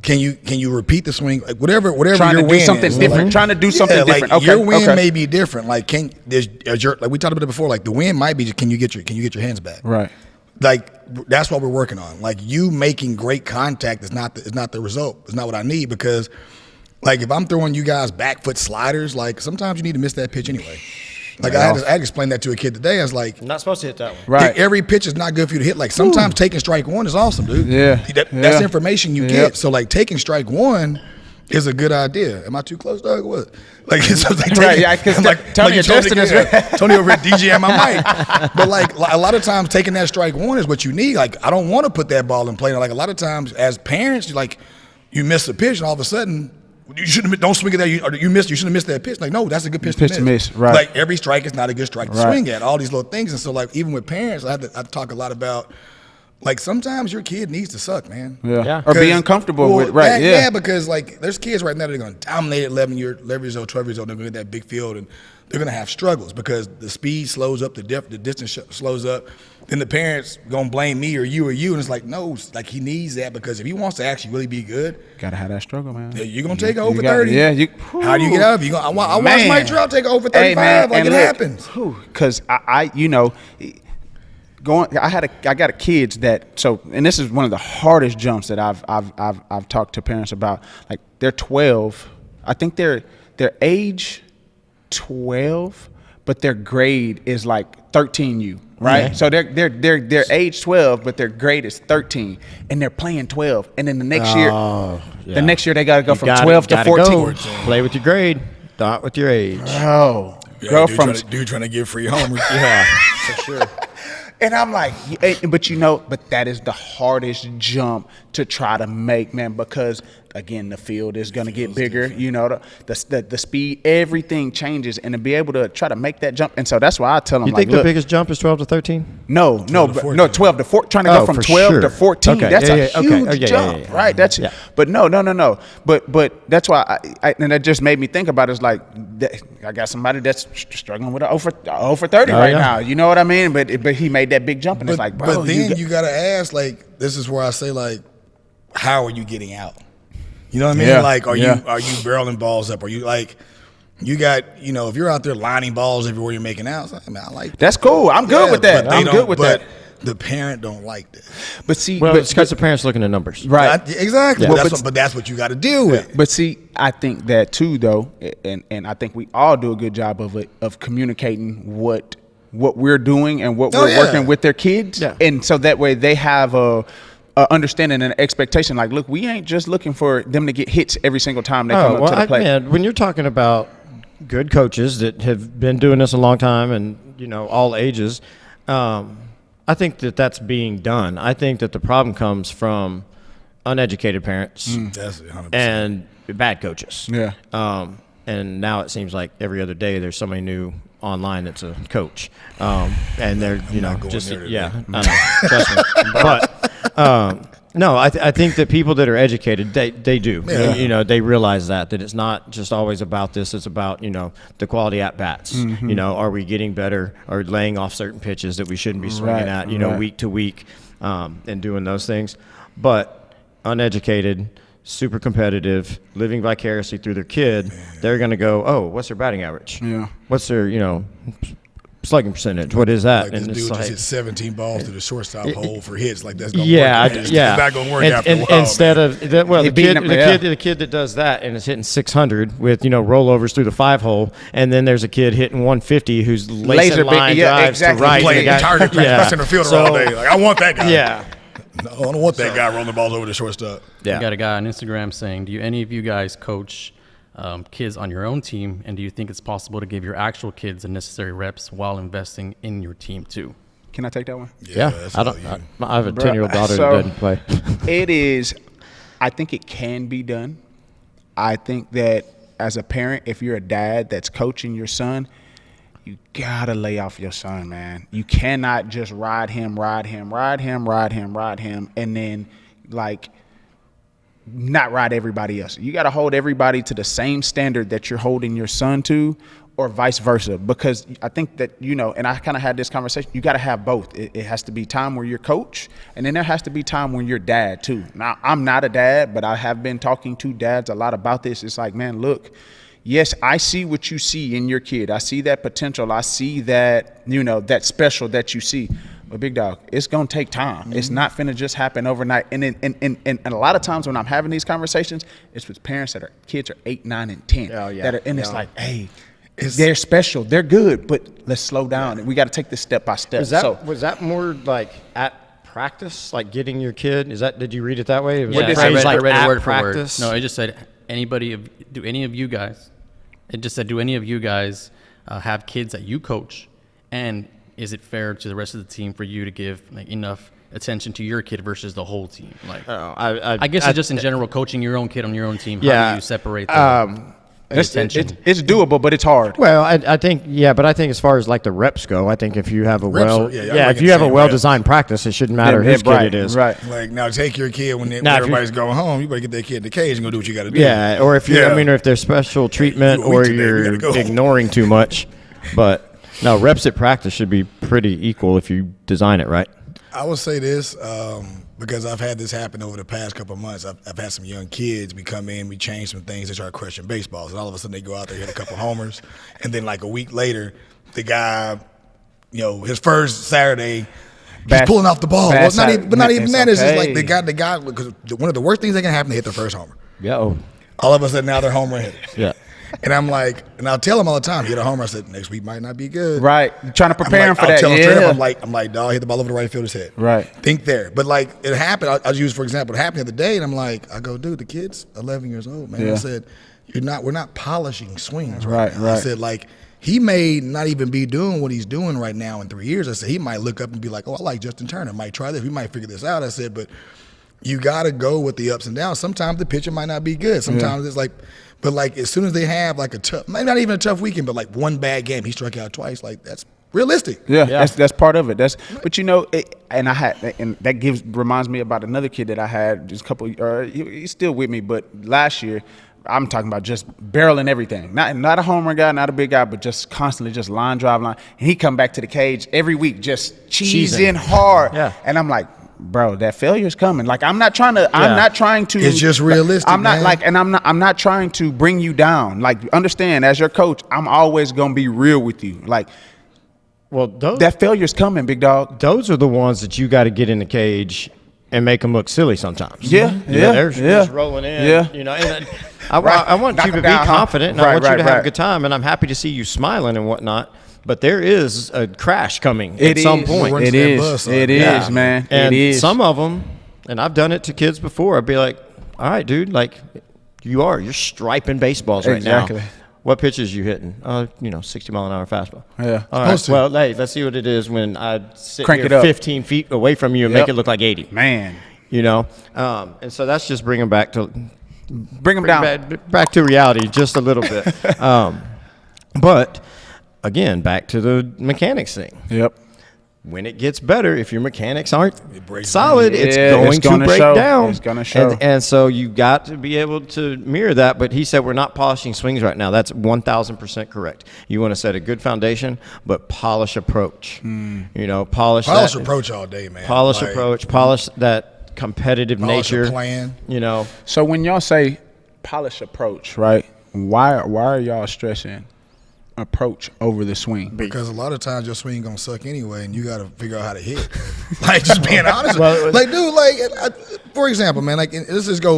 Speaker 3: Can you repeat the swing? Like whatever
Speaker 1: Trying
Speaker 3: your
Speaker 1: to do
Speaker 3: win
Speaker 1: something
Speaker 3: is.
Speaker 1: different.
Speaker 3: Like,
Speaker 1: Trying to do something different.
Speaker 3: Like
Speaker 1: Okay.
Speaker 3: your win
Speaker 1: okay.
Speaker 3: may be different. Like like we talked about it before. Like the win might be can you get your hands back?
Speaker 1: Right.
Speaker 3: Like that's what we're working on. Like you making great contact is not the result. It's not what I need, because like if I'm throwing you guys back foot sliders, like sometimes you need to miss that pitch anyway. Like I had to explain that to a kid today. I was like,
Speaker 2: I'm not supposed to hit that one.
Speaker 1: Right.
Speaker 3: every pitch is not good for you to hit. Like sometimes taking strike one is awesome, dude.
Speaker 1: Yeah.
Speaker 3: That's
Speaker 1: Yeah.
Speaker 3: information you
Speaker 1: Yep.
Speaker 3: get. So like taking strike one is a good idea. Am I too close, Doug? What? Like, so it's like
Speaker 1: Right, yeah, 'cause Tony
Speaker 3: you
Speaker 1: adjusted us, right?
Speaker 3: Tony over at DJing my mic. But like a lot of times taking that strike one is what you need. Like I don't want to put that ball in play. Like a lot of times as parents, you miss a pitch and all of a sudden you shouldn't don't swing it there. You shouldn't have missed that pitch. Like, no, that's a good pitch
Speaker 1: Pitch to miss, right.
Speaker 3: Like every strike is not a good strike to
Speaker 1: Right.
Speaker 3: swing at. All these little things. And so like even with parents, I have to talk a lot about like sometimes your kid needs to suck, man.
Speaker 2: Yeah.
Speaker 1: Or be
Speaker 3: 'Cause-
Speaker 1: uncomfortable
Speaker 3: well,
Speaker 1: with, right,
Speaker 3: yeah, because like there's kids right now that are going to dominate at 11 years old, 12 years old. They're going to get that big field, and they're going to have struggles because the speed slows up, the distance slows up. Then the parents going to blame me or you, and it's like, no, like he needs that, because if he wants to actually really be good,
Speaker 1: Gotta have that struggle, man.
Speaker 3: you're going to take over
Speaker 1: got-
Speaker 3: 30.
Speaker 1: yeah,
Speaker 3: How do you get out of it? I watch
Speaker 1: Man.
Speaker 3: Mike Trout take over 35.
Speaker 1: Hey, man,
Speaker 3: like
Speaker 1: and
Speaker 3: it
Speaker 1: look,
Speaker 3: happens.
Speaker 1: Because I I got a kids that, so, and this is one of the hardest jumps that I've talked to parents about. Like they're 12. I think they're age 12, but their grade is like 13U, right?
Speaker 2: Yeah.
Speaker 1: So they're age 12, but their grade is 13, and they're playing 12. And then the next year, the next year they got to go from 12 to 14.
Speaker 2: Play with your grade, not with your age.
Speaker 1: Oh,
Speaker 3: Yeah,
Speaker 1: go
Speaker 3: dude
Speaker 1: from
Speaker 3: trying to get free homers.
Speaker 2: Yeah, for sure.
Speaker 1: And I'm like, but that is the hardest jump to try to make, man, because again, the field is going to get bigger, the speed, everything changes, and to be able to try to make that jump. And so that's why I tell them,
Speaker 2: You think the biggest jump is 12 to 13?
Speaker 1: No, 12 to 14, trying to go from
Speaker 2: for
Speaker 1: 12
Speaker 2: sure.
Speaker 1: to 14.
Speaker 2: Okay,
Speaker 1: That's
Speaker 2: yeah,
Speaker 1: a
Speaker 2: yeah, okay.
Speaker 1: huge
Speaker 2: Oh, yeah,
Speaker 1: jump,
Speaker 2: yeah, yeah.
Speaker 1: right? That's,
Speaker 2: Yeah.
Speaker 1: but no. But that's why and that just made me think about it. It's like, I got somebody that's struggling with a 0 for 30 right
Speaker 2: yeah.
Speaker 1: now. You know what I mean? But he made that big jump, and it's like, bro,
Speaker 3: but then you got to ask, like, this is where I say, like, how are you getting out? You know what I mean?
Speaker 1: Yeah,
Speaker 3: Like, are you
Speaker 1: yeah.
Speaker 3: barreling balls up? Are you like, you got, if you're out there lining balls everywhere you're making out, I mean, I like that.
Speaker 1: That's cool. I'm good with that.
Speaker 3: but they
Speaker 1: I'm
Speaker 3: don't-
Speaker 1: good with that.
Speaker 3: The parent don't like that.
Speaker 1: But see,
Speaker 2: Well,
Speaker 1: but,
Speaker 2: it's because the parents looking at numbers.
Speaker 1: right.
Speaker 3: Exactly.
Speaker 1: Yeah.
Speaker 3: But that's what you got to deal with.
Speaker 1: But see, I think that too, though, and I think we all do a good job of communicating what we're doing and what we're working with their kids,
Speaker 2: Yeah.
Speaker 1: and so that way they have a understanding and expectation. Like, look, we ain't just looking for them to get hits every single time they come up to the plate.
Speaker 2: Man, when you're talking about good coaches that have been doing this a long time and all ages, I think that's being done. I think that the problem comes from uneducated parents
Speaker 3: That's 100%.
Speaker 2: and bad coaches.
Speaker 1: Yeah.
Speaker 2: And now it seems like every other day there's somebody new online that's a coach, and they're
Speaker 3: not going
Speaker 2: just
Speaker 3: there today.
Speaker 2: yeah, I know, trust me. But No, I think that people that are educated, they do.
Speaker 3: Yeah.
Speaker 2: You know, they realize that it's not just always about this. It's about, you know, the quality at bats. You know, are we getting better or laying off certain pitches that we shouldn't be swinging at, you know, week to week, and doing those things. But uneducated, super competitive, living vicariously through their kid, they're going to go, oh, what's their batting average?
Speaker 1: Yeah.
Speaker 2: What's their, you know, slugging percentage? What is that?
Speaker 3: Like this
Speaker 2: And
Speaker 3: dude
Speaker 2: it's
Speaker 3: just
Speaker 2: like,
Speaker 3: hit 17 balls to the shortstop hole for hits. Like that's gonna
Speaker 2: yeah,
Speaker 3: work. It's not gonna work
Speaker 2: and,
Speaker 3: after a
Speaker 2: and
Speaker 3: while.
Speaker 2: instead
Speaker 3: man.
Speaker 2: of that, well,
Speaker 1: He
Speaker 2: the
Speaker 1: beat
Speaker 2: kid,
Speaker 1: him,
Speaker 2: the
Speaker 1: yeah.
Speaker 2: kid, the kid that does that and is hitting 600 with, you know, rollovers through the 5-hole, and then there's a kid hitting 150 who's
Speaker 1: Laser
Speaker 2: laser
Speaker 1: beam,
Speaker 2: line
Speaker 1: yeah,
Speaker 2: drives
Speaker 1: exactly.
Speaker 2: to right.
Speaker 3: playing
Speaker 2: and the guy-
Speaker 3: target practice center fielder all day. Like I want that guy.
Speaker 2: Yeah,
Speaker 3: No, I don't want that guy rolling the balls over the shortstop.
Speaker 4: I got
Speaker 2: yeah.
Speaker 4: a guy on Instagram saying, "Do any of you guys coach kids on your own team, and do you think it's possible to give your actual kids the necessary reps while investing in your team too?"
Speaker 1: Can I take that one?
Speaker 2: Yeah,
Speaker 3: that's
Speaker 2: I
Speaker 3: all
Speaker 2: don't.
Speaker 3: you.
Speaker 2: I have a
Speaker 1: Bruh,
Speaker 2: 10-year-old daughter
Speaker 1: so-
Speaker 2: that doesn't play.
Speaker 1: It is. I think it can be done. I think that as a parent, if you're a dad that's coaching your son, you gotta lay off your son, man. You cannot just ride him, and then like not ride everybody else. You gotta hold everybody to the same standard that you're holding your son to, or vice versa. Because I think that, you know, and I kind of had this conversation, you got to have both. It has to be time where you're coach, and then there has to be time when you're dad too. Now, I'm not a dad, but I have been talking to dads a lot about this. It's like, man, look, yes, I see what you see in your kid. I see that potential. I see that, you know, that special that you see. But big dog, it's gonna take time. It's not finna just happen overnight. And a lot of times when I'm having these conversations, it's with parents that are kids are 8, 9, and 10.
Speaker 2: Oh, yeah.
Speaker 1: That are, and it's
Speaker 2: Yeah.
Speaker 1: like, hey, they're special, they're good, but let's slow down. We got to take this step by step.
Speaker 2: Was that more like at practice, like getting your kid? Did you read it that way? Was
Speaker 4: Yeah,
Speaker 2: that
Speaker 4: I
Speaker 2: phrase
Speaker 4: read,
Speaker 2: like
Speaker 4: I read
Speaker 2: at
Speaker 4: it word
Speaker 2: practice?
Speaker 4: for word. No, it just said, do any of you guys have kids that you coach, and is it fair to the rest of the team for you to give like enough attention to your kid versus the whole team? Like, I guess it's just in general coaching your own kid on your own team. How
Speaker 2: Yeah.
Speaker 4: do you separate the attention?
Speaker 1: it's doable, but it's hard.
Speaker 2: Well, I think, yeah, but I think as far as like the reps go, I think if you have a
Speaker 3: Reps
Speaker 2: well,
Speaker 3: are- yeah, I'm
Speaker 2: if
Speaker 3: making
Speaker 2: you
Speaker 3: the
Speaker 2: have a
Speaker 3: same
Speaker 2: well-designed practice, it shouldn't matter whose kid it is.
Speaker 1: Right.
Speaker 3: Like now, take your kid when
Speaker 2: Now, if you-
Speaker 3: everybody's going home. You better get that kid in the cage and go do what you got to do.
Speaker 2: Yeah, or if you,
Speaker 3: Yeah.
Speaker 2: I mean, or if there's special treatment
Speaker 3: you a week
Speaker 2: or
Speaker 3: today, we
Speaker 2: you're
Speaker 3: gotta go.
Speaker 2: ignoring too much. But no, reps at practice should be pretty equal if you design it right.
Speaker 3: I would say this because I've had this happen over the past couple of months. I've had some young kids. We come in, we change some things. They start crushing baseballs, and all of a sudden they go out there, hit a couple homers, and then like a week later, the guy, you know, his first Saturday, he's
Speaker 1: Bad-
Speaker 3: pulling off the ball.
Speaker 1: bad
Speaker 3: Well, it's not
Speaker 1: Saturday.
Speaker 3: even, but not even
Speaker 1: It's
Speaker 3: that. It's just
Speaker 1: okay.
Speaker 3: like the guy, because one of the worst things that can happen, they hit their first homer.
Speaker 2: Yeah. Oh,
Speaker 3: All of a sudden now they're home run hitters.
Speaker 2: yeah.
Speaker 3: And I'm like, and I'll tell him all the time, hit a homer. I said, next week might not be good.
Speaker 1: Right. Trying to prepare him
Speaker 3: I'm like,
Speaker 1: for
Speaker 3: I'll
Speaker 1: that.
Speaker 3: tell him straight
Speaker 1: Yeah.
Speaker 3: up, I'm like, dog, hit the ball over the right fielder's head.
Speaker 1: Right.
Speaker 3: Think there. But like it happened. I'll use for example, it happened the other day, and I'm like, I go, dude, the kid's 11 years old, man.
Speaker 1: Yeah.
Speaker 3: I said, we're not polishing swings
Speaker 1: Right,
Speaker 3: now. I
Speaker 1: right.
Speaker 3: said, like, he may not even be doing what he's doing right now in 3 years. I said, he might look up and be like, oh, I like Justin Turner. Might try this. We might figure this out. I said, but you got to go with the ups and downs. Sometimes the pitcher might not be good. Sometimes it's like, but like as soon as they have like a tough, maybe not even a tough weekend, but like one bad game, he struck out twice. Like that's realistic.
Speaker 1: Yeah, that's part of it. But you know, and that reminds me about another kid that I had just a couple. He's still with me, but last year, I'm talking about just barreling everything. Not a home run guy, not a big guy, but just constantly just line. And he come back to the cage every week, just cheesing hard.
Speaker 2: Yeah.
Speaker 1: And I'm like, bro, that failure's coming. Like I'm not trying to.
Speaker 3: It's just realistic,
Speaker 1: I'm not
Speaker 3: man.
Speaker 1: like, and I'm not trying to bring you down. Like understand, as your coach, I'm always gonna be real with you. Like
Speaker 2: Well, those
Speaker 1: that failure's coming, big dog.
Speaker 2: those are the ones that you got to get in the cage and make them look silly sometimes.
Speaker 1: Yeah,
Speaker 2: You know,
Speaker 1: yeah,
Speaker 2: they're
Speaker 1: yeah.
Speaker 2: just rolling in.
Speaker 1: Yeah.
Speaker 2: You know, and I
Speaker 1: Right.
Speaker 2: want
Speaker 1: Knock
Speaker 2: you to
Speaker 1: them
Speaker 2: be
Speaker 1: down, huh?
Speaker 2: confident, and I
Speaker 1: Right,
Speaker 2: want you
Speaker 1: right,
Speaker 2: to have
Speaker 1: right.
Speaker 2: a good time, and I'm happy to see you smiling and whatnot. But there is a crash coming at some point.
Speaker 3: Runs
Speaker 1: It
Speaker 3: that
Speaker 1: is.
Speaker 3: bus up.
Speaker 1: It is,
Speaker 2: Yeah.
Speaker 1: man.
Speaker 2: And
Speaker 1: it is.
Speaker 2: some of them, and I've done it to kids before. I'd be like, "All right, dude, like you're striping baseballs right now.
Speaker 1: Exactly.
Speaker 2: What pitches you hitting? 60-mile-an-hour fastball.
Speaker 1: Yeah.
Speaker 2: All right.
Speaker 3: Supposed to.
Speaker 2: Well, hey, let's see what it is when I sit
Speaker 1: Crank
Speaker 2: here
Speaker 1: it up.
Speaker 2: 15 feet away from you and
Speaker 1: Yep.
Speaker 2: make it look like 80.
Speaker 1: Man,
Speaker 2: You know, and so that's just bringing back to
Speaker 1: bring him down.
Speaker 2: back to reality just a little bit. But again, back to the mechanics thing.
Speaker 1: Yep.
Speaker 2: when it gets better, if your mechanics aren't
Speaker 3: breaks
Speaker 2: solid,
Speaker 1: down.
Speaker 2: it's
Speaker 1: Yeah,
Speaker 2: going
Speaker 1: it's
Speaker 2: to
Speaker 1: gonna
Speaker 2: break
Speaker 1: show.
Speaker 2: down.
Speaker 1: It's gonna show.
Speaker 2: And so you got to be able to mirror that. But he said we're not polishing swings right now. That's 1,000% correct. You want to set a good foundation, but polish approach. Polish that,
Speaker 3: approach all day, man.
Speaker 2: Polish
Speaker 3: Like,
Speaker 2: approach. Polish that competitive
Speaker 3: polish a
Speaker 2: nature.
Speaker 3: plan.
Speaker 1: So when y'all say polish approach, right? Why are y'all stressing approach over the swing?
Speaker 3: Because a lot of times your swing gonna suck anyway, and you got to figure out how to hit. Like, just being honest. Like, dude, for example, man, like, let's just go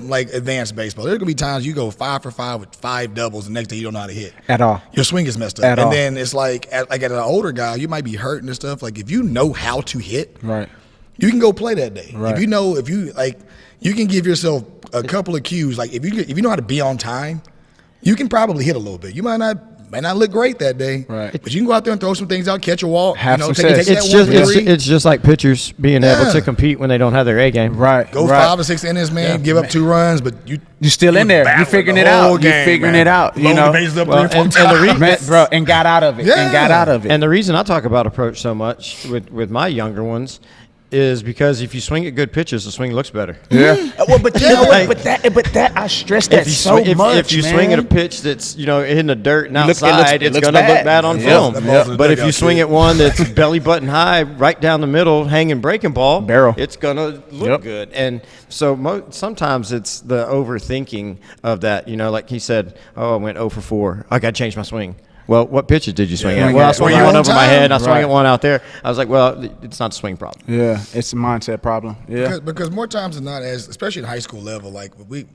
Speaker 3: like advanced baseball. There's gonna be times you go 5 for 5 with 5 doubles, and next day you don't know how to hit
Speaker 1: At all.
Speaker 3: Your swing is messed up.
Speaker 1: At
Speaker 3: and
Speaker 1: all.
Speaker 3: then it's like at an older guy, you might be hurting and stuff. Like, if you know how to hit,
Speaker 1: Right.
Speaker 3: you can go play that day.
Speaker 1: Right.
Speaker 3: You can give yourself a couple of cues. Like, if you know how to be on time, you can probably hit a little bit. You might not look great that day,
Speaker 1: Right.
Speaker 3: but you can go out there and throw some things out, catch a walk,
Speaker 1: Have some
Speaker 3: take
Speaker 1: success.
Speaker 3: that
Speaker 2: It's
Speaker 3: one
Speaker 2: just
Speaker 3: for three.
Speaker 2: it's just like pitchers being able to compete when they don't have their A game.
Speaker 1: Right.
Speaker 3: Go
Speaker 1: right.
Speaker 3: 5 or 6 innings, man. Give up 2 runs, but you're
Speaker 1: still in there. You
Speaker 3: battling
Speaker 1: figuring
Speaker 3: the
Speaker 1: it out.
Speaker 3: whole
Speaker 1: You
Speaker 3: game,
Speaker 1: figuring
Speaker 3: man.
Speaker 1: it out. You
Speaker 3: Load
Speaker 1: know.
Speaker 3: the bases up
Speaker 2: Well,
Speaker 3: 3 or 4
Speaker 2: and the
Speaker 3: times.
Speaker 1: Man, bro, and got out of it.
Speaker 3: Yeah.
Speaker 1: And got out of it.
Speaker 2: And the reason I talk about approach so much with my younger ones is because if you swing at good pitches, the swing looks better.
Speaker 1: yeah.
Speaker 3: Well, but you know what?
Speaker 1: But that I stress that
Speaker 2: If you,
Speaker 1: so
Speaker 2: swing,
Speaker 1: much.
Speaker 2: if you
Speaker 1: man.
Speaker 2: swing at a pitch that's in the dirt and
Speaker 1: it looks-
Speaker 2: outside,
Speaker 1: it
Speaker 2: it's
Speaker 1: looks
Speaker 2: going to look
Speaker 1: bad.
Speaker 2: bad on
Speaker 1: Yeah.
Speaker 2: film.
Speaker 3: That ball's in the
Speaker 2: But if you
Speaker 3: dugout,
Speaker 2: swing
Speaker 3: too.
Speaker 2: at one that's belly button high, right down the middle, hanging breaking ball,
Speaker 1: Barrel.
Speaker 2: it's going to look
Speaker 1: Yep.
Speaker 2: good. And so sometimes it's the overthinking of that. Like he said, I went 0 for 4. I got to change my swing. Well, what pitches did you swing
Speaker 3: Yeah.
Speaker 2: at? Well, I swung
Speaker 3: Were
Speaker 2: at
Speaker 3: you
Speaker 2: one
Speaker 3: on
Speaker 2: over my
Speaker 3: time?
Speaker 2: head. I swung
Speaker 1: Right.
Speaker 2: at one out there. I was like, well, it's not a swing problem.
Speaker 1: Yeah, it's a mindset problem. Yeah.
Speaker 3: Because more times than not, especially at high school level, like when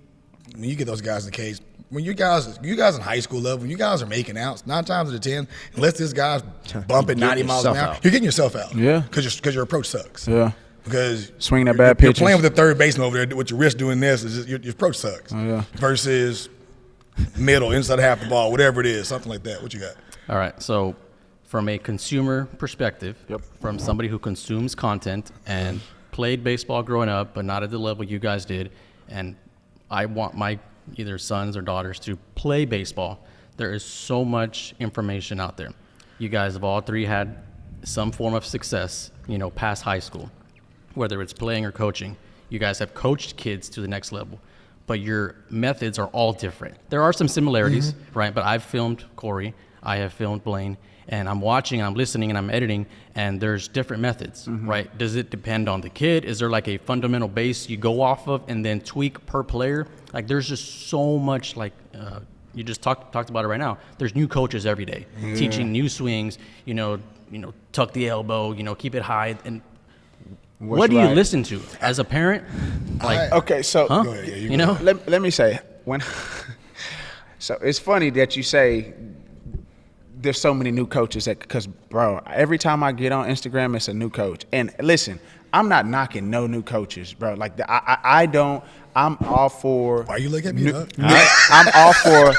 Speaker 3: you get those guys in the cage, when you guys in high school level, when you guys are making outs, 9 times out of 10, unless this guy's bumping 90 miles an
Speaker 2: yourself
Speaker 3: hour,
Speaker 2: out.
Speaker 3: you're getting yourself out.
Speaker 1: Yeah.
Speaker 3: Because your approach sucks.
Speaker 1: Yeah.
Speaker 3: Because
Speaker 1: Swinging that
Speaker 3: you're-
Speaker 1: bad
Speaker 3: you're
Speaker 1: pitches.
Speaker 3: playing with the third baseman over there with your wrist doing this. It's just, your approach sucks.
Speaker 1: Oh, yeah.
Speaker 3: Versus middle, inside half the ball, whatever it is, something like that. What you got?
Speaker 4: All right. So, from a consumer perspective, from somebody who consumes content and played baseball growing up, but not at the level you guys did, and I want my either sons or daughters to play baseball, there is so much information out there. You guys have all 3 had some form of success, past high school, whether it's playing or coaching. You guys have coached kids to the next level, but your methods are all different. There are some similarities, right? But I've filmed Cory, I have filmed Blaine, and I'm watching, I'm listening, and I'm editing, and there's different methods, right? Does it depend on the kid? Is there like a fundamental base you go off of and then tweak per player? Like, there's just so much, you just talked about it right now. There's new coaches every day teaching new swings, tuck the elbow, keep it high. And what do you
Speaker 1: right?
Speaker 4: listen to as a parent? Like,
Speaker 1: Okay, so
Speaker 3: Go ahead. Yeah, you go.
Speaker 1: let me say when. So it's funny that you say there's so many new coaches because bro, every time I get on Instagram, it's a new coach. And listen, I'm not knocking no new coaches, bro. Like I don't. I'm all for.
Speaker 3: Why you looking at me, Doug?
Speaker 1: I'm all for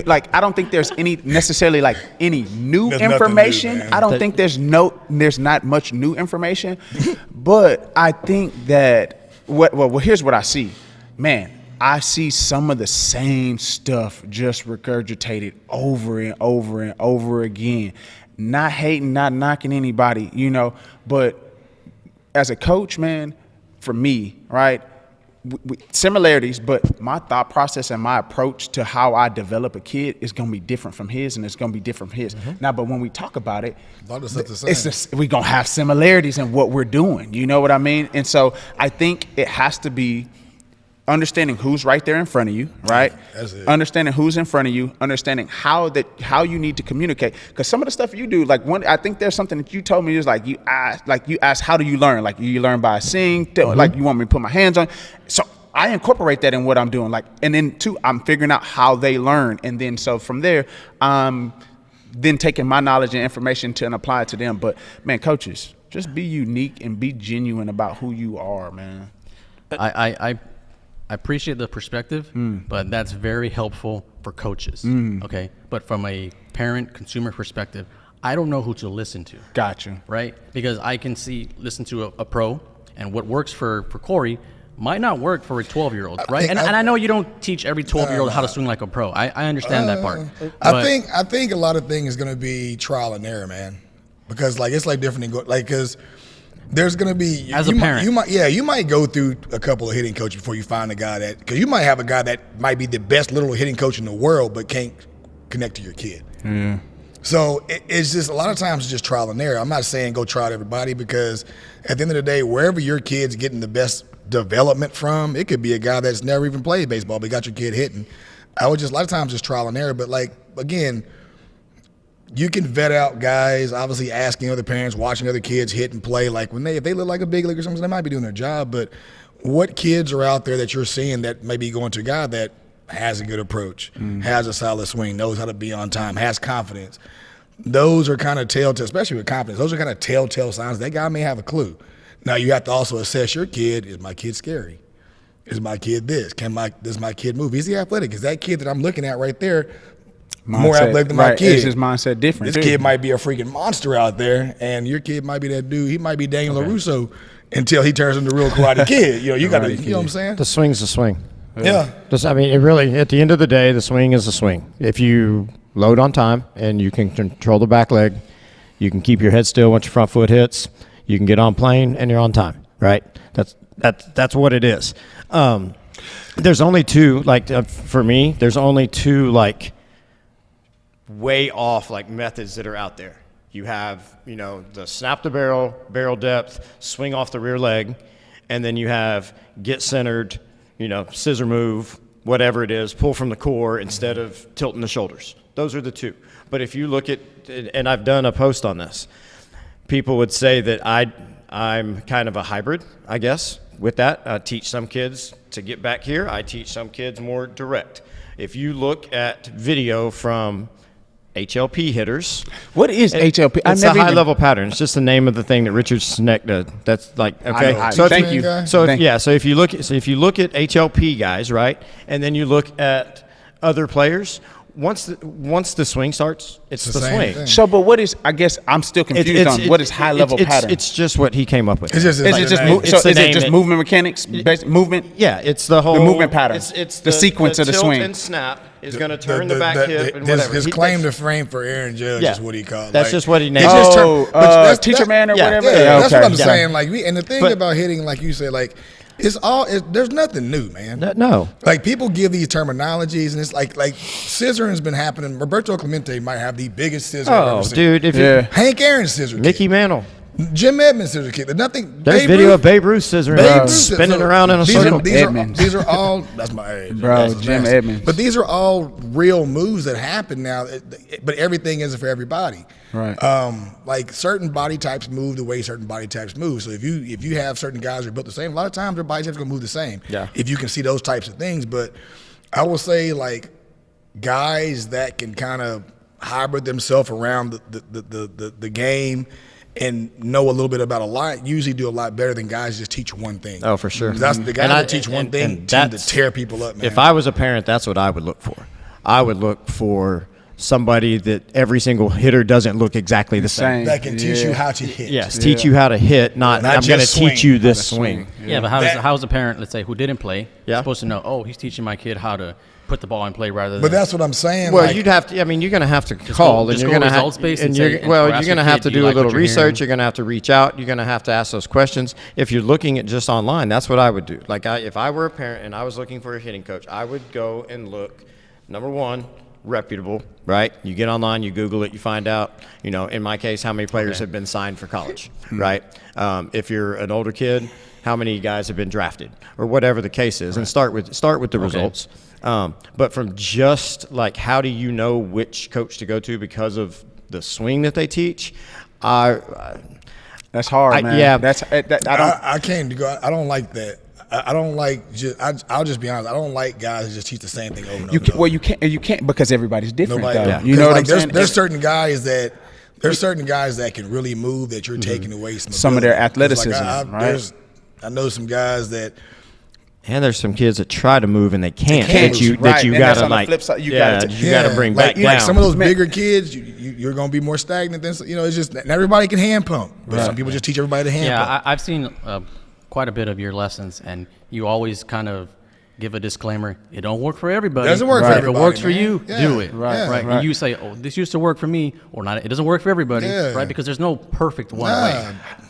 Speaker 1: like I don't think there's any necessarily like any new
Speaker 3: There's nothing new,
Speaker 1: information.
Speaker 3: man.
Speaker 1: I don't think there's not much new information, but I think that well here's what I see, man. I see some of the same stuff just regurgitated over and over and over again. Not hating, not knocking anybody, but as a coach, man, for me, right, similarities, but my thought process and my approach to how I develop a kid is going to be different from his, and it's going to be different from his. Now, but when we talk about it,
Speaker 3: A lot of stuff the same.
Speaker 1: we're going to have similarities in what we're doing. You know what I mean? And so I think it has to be understanding who's right there in front of you, right?
Speaker 3: That's it.
Speaker 1: Understanding who's in front of you, understanding how you need to communicate. Because some of the stuff you do, like I think there's something that you told me is like you asked, how do you learn? Like you learn by seeing, like you want me to put my hands on. So I incorporate that in what I'm doing. Like, and then too, I'm figuring out how they learn, and then so from there, then taking my knowledge and information and apply it to them. But man, coaches, just be unique and be genuine about who you are, man.
Speaker 4: I appreciate the perspective, but that's very helpful for coaches. Okay, but from a parent consumer perspective, I don't know who to listen to.
Speaker 1: Gotcha.
Speaker 4: Right, because I can listen to a pro, and what works for Cory might not work for a 12-year-old, right? And I know you don't teach every 12-year-old how to swing like a pro. I understand that part.
Speaker 3: I think a lot of things is going to be trial and error, man. because like it's like different than because there's gonna be
Speaker 4: As a parent.
Speaker 3: you might go through a couple of hitting coaches before you find a guy that, because you might have a guy that might be the best little hitting coach in the world but can't connect to your kid.
Speaker 1: Yeah.
Speaker 3: So it's just a lot of times it's just trial and error. I'm not saying go try it everybody, because at the end of the day, wherever your kid's getting the best development from, it could be a guy that's never even played baseball but got your kid hitting. I would just, a lot of times, just trial and error. But like, again, you can vet out guys, obviously asking other parents, watching other kids hit and play. Like if they look like a big league or something, they might be doing their job. But what kids are out there that you're seeing that may be going to a guy that has a good approach, has a solid swing, knows how to be on time, has confidence? Those are kind of telltale, especially with confidence. Those are kind of telltale signs that guy may have a clue. Now you have to also assess your kid. Is my kid scary? Is my kid this? Does my kid move? Is he athletic? Is that kid that I'm looking at right there more athletic than my kid?
Speaker 1: Is his mindset different?
Speaker 3: This kid might be a freaking monster out there, and your kid might be that dude. He might be Daniel LaRusso until he turns into a real Karate Kid. You got to, you know what I'm saying?
Speaker 2: The swing's the swing.
Speaker 3: Yeah.
Speaker 2: I mean, it really, at the end of the day, the swing is the swing. If you load on time and you can control the back leg, you can keep your head still once your front foot hits, you can get on plane and you're on time, right? That's what it is. There's only two, for me, there's only two, way off, methods that are out there. You have, the snap the barrel depth, swing off the rear leg, and then you have get centered, scissor move, whatever it is, pull from the core instead of tilting the shoulders. Those are the two. But if you look at, and I've done a post on this, people would say that I'm kind of a hybrid, I guess, with that. I teach some kids to get back here. I teach some kids more direct. If you look at video from HLP hitters.
Speaker 1: What is HLP?
Speaker 2: It's a high-level pattern. It's just the name of the thing that Richard Sneck did. That's okay.
Speaker 1: So thank you.
Speaker 2: So if you look at HLP guys, right, and then you look at other players, once the swing starts, it's the swing.
Speaker 3: thing.
Speaker 1: So, but what is? I guess I'm still confused on what is high-level pattern.
Speaker 2: It's just what he came up with.
Speaker 3: It's just,
Speaker 1: Is it just movement mechanics? Movement?
Speaker 2: Yeah, it's the whole
Speaker 1: movement pattern.
Speaker 2: It's
Speaker 1: the sequence of the
Speaker 2: tilt
Speaker 1: swing.
Speaker 2: And snap is going to turn the back hip and whatever.
Speaker 3: His claim to fame for Aaron Judge is what he called.
Speaker 2: That's just what he named.
Speaker 1: Teacher man or whatever.
Speaker 3: Yeah, that's what I'm saying. And the thing about hitting, like you said, there's nothing new, man.
Speaker 2: No.
Speaker 3: People give these terminologies, and it's like scissoring's been happening. Roberto Clemente might have the biggest scissor I've ever seen.
Speaker 2: Dude,
Speaker 3: Hank Aaron's scissor kick.
Speaker 2: Mickey Mantle.
Speaker 3: Jim Edmonds scissor kick.
Speaker 2: There's video of Babe Ruth scissoring, spinning around in a circle.
Speaker 3: These are all. That's my age,
Speaker 1: bro. Jim Edmonds.
Speaker 3: But these are all real moves that happen now. But everything isn't for everybody.
Speaker 1: Right.
Speaker 3: Certain body types move the way certain body types move. So if you have certain guys who are built the same, a lot of times their body types are gonna move the same.
Speaker 2: Yeah.
Speaker 3: If you can see those types of things, but I will say guys that can kind of hybrid themselves around the game and know a little bit about a lot usually do a lot better than guys just teach one thing.
Speaker 2: Oh, for sure.
Speaker 3: That's the guys that teach one thing tend to tear people up, man.
Speaker 2: If I was a parent, that's what I would look for. I would look for somebody that every single hitter doesn't look exactly the same.
Speaker 3: That can teach you how to hit.
Speaker 2: Yes, teach you how to hit, not I'm going to teach you this swing.
Speaker 4: Yeah, but how's a parent, let's say, who didn't play, supposed to know, he's teaching my kid how to put the ball in play rather than.
Speaker 3: But that's what I'm saying.
Speaker 2: Well, you'd have to. You're going to have to call, and you're going to have. And you're going to have to do a little research. You're going to have to reach out. You're going to have to ask those questions. If you're looking at just online, that's what I would do. If I were a parent and I was looking for a hitting coach, I would go and look. Number one, reputable, right? You get online, you Google it, you find out. In my case, how many players have been signed for college, right? If you're an older kid, how many guys have been drafted, or whatever the case is, and start with the results. But from just how do you know which coach to go to because of the swing that they teach?
Speaker 1: That's hard, man.
Speaker 2: Yeah,
Speaker 3: I can't go. I don't like that. I don't like. I'll just be honest. I don't like guys that just teach the same thing over and over.
Speaker 1: Well, you can't because everybody's different.
Speaker 3: You know what I'm saying? There's certain guys that can really move that you're taking away some
Speaker 1: of their athleticism. Right?
Speaker 3: I know some guys that.
Speaker 2: And there's some kids that try to move and they can't. That you gotta you gotta bring back down.
Speaker 3: Some of those bigger kids, you're gonna be more stagnant than it's just not everybody can hand pump, but some people just teach everybody to hand pump.
Speaker 4: Yeah, I've seen quite a bit of your lessons, and you always kind of give a disclaimer. It don't work for everybody.
Speaker 3: Doesn't work for
Speaker 4: If
Speaker 3: everybody,
Speaker 4: it works for
Speaker 3: man.
Speaker 4: you,
Speaker 3: Yeah.
Speaker 4: do it.
Speaker 3: Right,
Speaker 4: Right. And you say, oh, this used to work for me, or not. It doesn't work for everybody,
Speaker 3: Yeah.
Speaker 4: right? Because there's no perfect one
Speaker 3: Nah.
Speaker 4: way.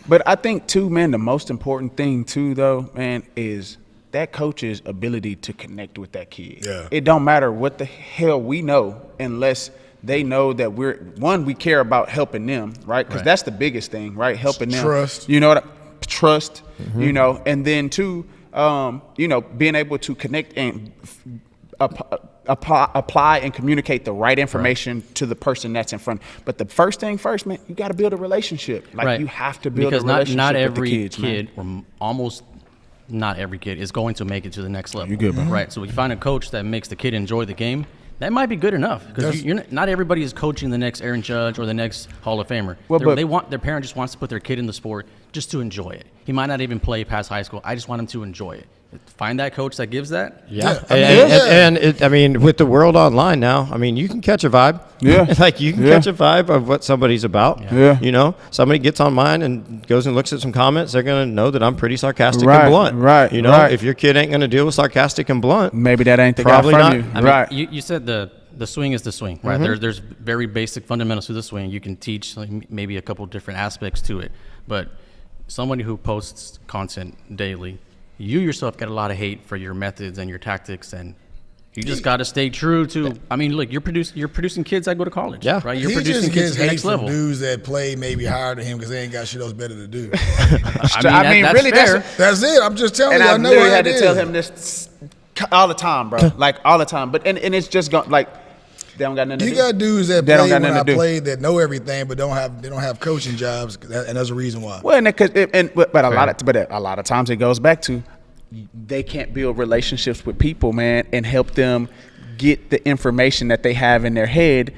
Speaker 1: But I think too, man, the most important thing too, though, man, is that coach's ability to connect with that kid.
Speaker 3: Yeah.
Speaker 1: It don't matter what the hell we know unless they know that we care about helping them, right? Because
Speaker 4: Right.
Speaker 1: that's the biggest thing, right? Helping them.
Speaker 3: Trust.
Speaker 1: You know what? Trust. You know, and then two, you know, being able to connect and apply and communicate the right information to the person that's in front. But the first thing first, man, you got to build a relationship. Like
Speaker 4: Right.
Speaker 1: you have to build
Speaker 4: because
Speaker 1: a relationship
Speaker 4: not
Speaker 1: with
Speaker 4: every
Speaker 1: the kids, man.
Speaker 4: kid, or almost not every kid, is going to make it to the next level.
Speaker 1: You good, bro.
Speaker 4: Right. So if you find a coach that makes the kid enjoy the game, that might be good enough, because not everybody is coaching the next Aaron Judge or the next Hall of Famer.
Speaker 1: Well, but-
Speaker 4: Their parent just wants to put their kid in the sport just to enjoy it. He might not even play past high school. I just want him to enjoy it. Find that coach that gives that.
Speaker 2: Yeah,
Speaker 3: I mean,
Speaker 2: I mean, with the world online now, I mean, you can catch a vibe.
Speaker 1: Yeah.
Speaker 2: Like you can
Speaker 1: Yeah.
Speaker 2: catch a vibe of what somebody's about.
Speaker 1: Yeah.
Speaker 2: You know, somebody gets on mine and goes and looks at some comments, they're going to know that I'm pretty sarcastic
Speaker 1: Right,
Speaker 2: and blunt.
Speaker 1: right,
Speaker 2: You know,
Speaker 1: right.
Speaker 2: if your kid ain't going to deal with sarcastic and blunt,
Speaker 1: Maybe that ain't the
Speaker 2: Probably
Speaker 1: guy
Speaker 2: not.
Speaker 1: from you.
Speaker 4: I mean,
Speaker 1: Right.
Speaker 4: you said the swing is the swing, right? There's very basic fundamentals to the swing. You can teach like, maybe a couple different aspects to it, but somebody who posts content daily, you yourself get a lot of hate for your methods and your tactics, and you just got to stay true to. I mean, look, you're producing kids that go to college,
Speaker 2: Yeah.
Speaker 4: right? You're
Speaker 3: He
Speaker 4: producing
Speaker 3: just
Speaker 4: kids
Speaker 3: gets
Speaker 4: to the
Speaker 3: hate
Speaker 4: next
Speaker 3: from
Speaker 4: level.
Speaker 3: dudes that play maybe higher than him because they ain't got shit else better to do.
Speaker 1: I mean,
Speaker 4: that's
Speaker 1: really,
Speaker 4: fair.
Speaker 3: That's it. I'm just telling
Speaker 1: And
Speaker 3: you. I
Speaker 1: I
Speaker 3: know
Speaker 1: literally
Speaker 3: how
Speaker 1: had
Speaker 3: it
Speaker 1: to tell
Speaker 3: is.
Speaker 1: him this all the time, bro. Like all the time. But and it's just gone. Like they don't got nothing to
Speaker 3: You
Speaker 1: do.
Speaker 3: got dudes that
Speaker 1: They don't
Speaker 3: play
Speaker 1: got
Speaker 3: when
Speaker 1: nothing
Speaker 3: I
Speaker 1: to do.
Speaker 3: played that know everything but don't have coaching jobs, and there's a reason why.
Speaker 1: Well, but a lot of times it goes back to they can't build relationships with people, man, and help them get the information that they have in their head.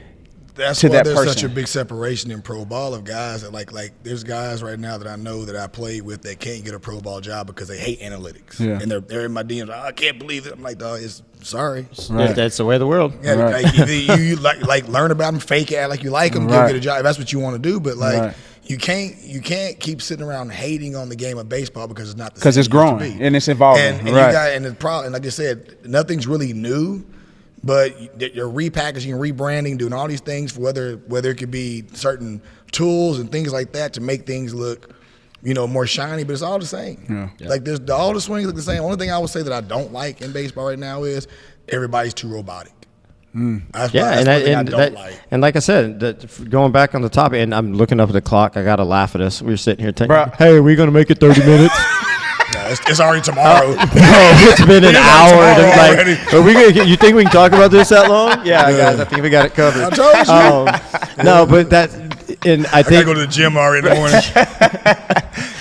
Speaker 3: That's
Speaker 1: to
Speaker 3: why
Speaker 1: that
Speaker 3: there's
Speaker 1: person.
Speaker 3: such a big separation in pro ball of guys that like there's guys right now that I know that I played with that can't get a pro ball job because they hate analytics.
Speaker 1: Yeah.
Speaker 3: And they're in my DMs. I can't believe it. I'm like, dog, it's sorry.
Speaker 1: Right.
Speaker 2: that's the way of the world.
Speaker 3: Yeah,
Speaker 1: Right.
Speaker 3: like, either you like learn about them, fake it, like you like them,
Speaker 1: Right.
Speaker 3: go get a job. If that's what you want to do, but like
Speaker 1: Right.
Speaker 3: you can't keep sitting around hating on the game of baseball because it's not the
Speaker 1: Because
Speaker 3: same
Speaker 1: it's
Speaker 3: it used to
Speaker 1: growing
Speaker 3: be.
Speaker 1: and it's evolving.
Speaker 3: And
Speaker 1: Right.
Speaker 3: you got and the problem, and like I said, nothing's really new. But you're repackaging, rebranding, doing all these things for whether it could be certain tools and things like that to make things look, more shiny. But it's all the same.
Speaker 1: Yeah.
Speaker 3: Like all the swings look the same. Only thing I would say that I don't like in baseball right now is everybody's too robotic. That's
Speaker 2: Yeah,
Speaker 3: one thing I don't like.
Speaker 2: and like I said, going back on the topic, and I'm looking up at the clock. I gotta laugh at us. We were sitting here thinking,
Speaker 1: Bruh.
Speaker 2: "Hey, are we gonna make it 30 minutes?"
Speaker 3: No, it's already tomorrow.
Speaker 2: It's been an hour.
Speaker 3: tomorrow
Speaker 2: And
Speaker 3: already.
Speaker 2: are we gonna? You think we can talk about this that long? Yeah, guys, I think we got it covered.
Speaker 3: I told you.
Speaker 2: No, but and I
Speaker 3: I gotta
Speaker 2: think
Speaker 3: go to the gym already in the morning.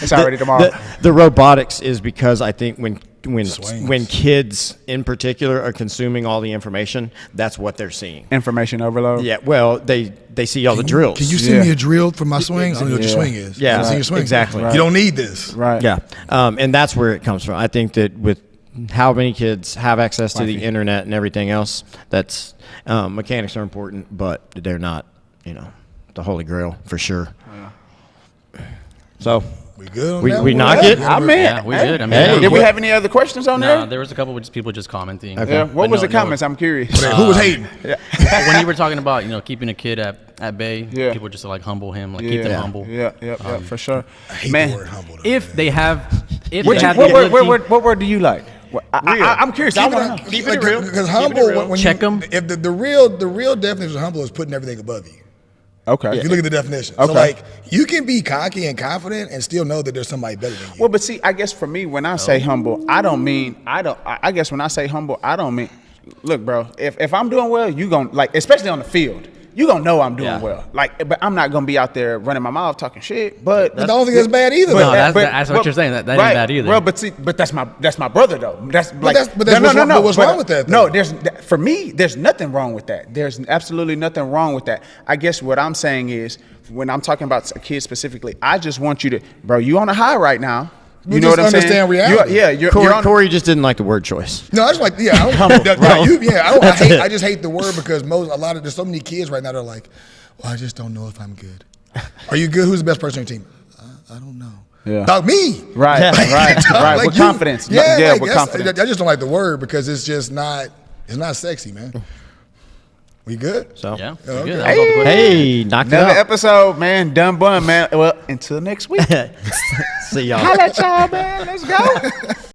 Speaker 1: It's already tomorrow.
Speaker 2: the robotics is because I think when
Speaker 3: Swings.
Speaker 2: kids in particular are consuming all the information, that's what they're seeing.
Speaker 1: Information overload.
Speaker 2: Yeah, well, they see all the drills.
Speaker 3: Can you send
Speaker 1: Yeah.
Speaker 3: me a drill for my swing? I don't know what your
Speaker 1: Yeah.
Speaker 3: swing is.
Speaker 2: Yeah,
Speaker 3: I see your swing.
Speaker 2: exactly.
Speaker 3: You don't need this.
Speaker 1: Right.
Speaker 2: Yeah, and that's where it comes from. I think that with how many kids have access to the
Speaker 1: Wifey.
Speaker 2: internet and everything else, that's mechanics are important, but they're not, the holy grail for sure. So
Speaker 3: We good on
Speaker 2: We-
Speaker 3: that
Speaker 2: we
Speaker 3: one?
Speaker 2: knock
Speaker 3: Yeah,
Speaker 2: it?
Speaker 1: I mean,
Speaker 4: Yeah, we did. I mean,
Speaker 2: Hey,
Speaker 1: did we have any other questions on
Speaker 4: No,
Speaker 1: there?
Speaker 4: there was a couple of people just commenting.
Speaker 1: Yeah. What
Speaker 4: But
Speaker 1: was
Speaker 4: no,
Speaker 1: the comments? I'm curious.
Speaker 3: Who was hating?
Speaker 4: when you were talking about keeping a kid at bay,
Speaker 1: Yeah.
Speaker 4: people just like humble him, like keep them humble.
Speaker 1: Yeah, for sure.
Speaker 3: I hate
Speaker 1: Man,
Speaker 3: the word humble. though,
Speaker 4: If
Speaker 3: man.
Speaker 4: they have, if
Speaker 1: what
Speaker 4: they have the
Speaker 1: what word do you like? I'm curious. I want to know.
Speaker 3: Keep it real. Because humble, when
Speaker 4: Check 'em.
Speaker 3: If the real definition of humble is putting everything above you.
Speaker 1: Okay.
Speaker 3: If you look at the definition, so
Speaker 1: Okay.
Speaker 3: like you can be cocky and confident and still know that there's somebody better than you.
Speaker 1: Well, but see, I guess for me, when I say humble, I guess when I say humble, I don't mean, look, bro, if I'm doing well, you gon' like, especially on the field, you gonna know I'm doing
Speaker 4: Yeah.
Speaker 1: well. Like, but I'm not gonna be out there running my mouth talking shit. But
Speaker 3: I don't think that's bad either.
Speaker 4: No,
Speaker 3: though.
Speaker 4: that's what you're saying. That ain't bad either.
Speaker 1: Well, but that's my brother though. That's like,
Speaker 3: that's what's wrong- but what's wrong with that,
Speaker 1: No,
Speaker 3: though?
Speaker 1: for me, there's nothing wrong with that. There's absolutely nothing wrong with that. I guess what I'm saying is, when I'm talking about a kid specifically, I just want you to, bro, you on a high right now. You
Speaker 3: We
Speaker 1: know
Speaker 3: just
Speaker 1: what I'm saying?
Speaker 3: understand reality.
Speaker 1: You're on.
Speaker 2: Corey just didn't like the word choice.
Speaker 3: No, I just like I just hate the word because there's so many kids right now that are like, well, I just don't know if I'm good. Are you good? Who's the best person on your team? I don't know.
Speaker 1: Yeah.
Speaker 3: About me.
Speaker 1: Right, right, right.
Speaker 3: Like
Speaker 1: with
Speaker 3: you.
Speaker 1: confidence.
Speaker 3: Yeah, like
Speaker 1: with
Speaker 3: that's-
Speaker 1: confidence.
Speaker 3: I just don't like the word because it's just not. It's not sexy, man. We good?
Speaker 2: So
Speaker 4: Yeah.
Speaker 3: Okay.
Speaker 4: Good. That was all the questions.
Speaker 2: hey, knocked it
Speaker 1: Another
Speaker 2: out.
Speaker 1: episode, man. Done bun, man. Well, until next week.
Speaker 2: See y'all.
Speaker 1: Holla at y'all, man. Let's go.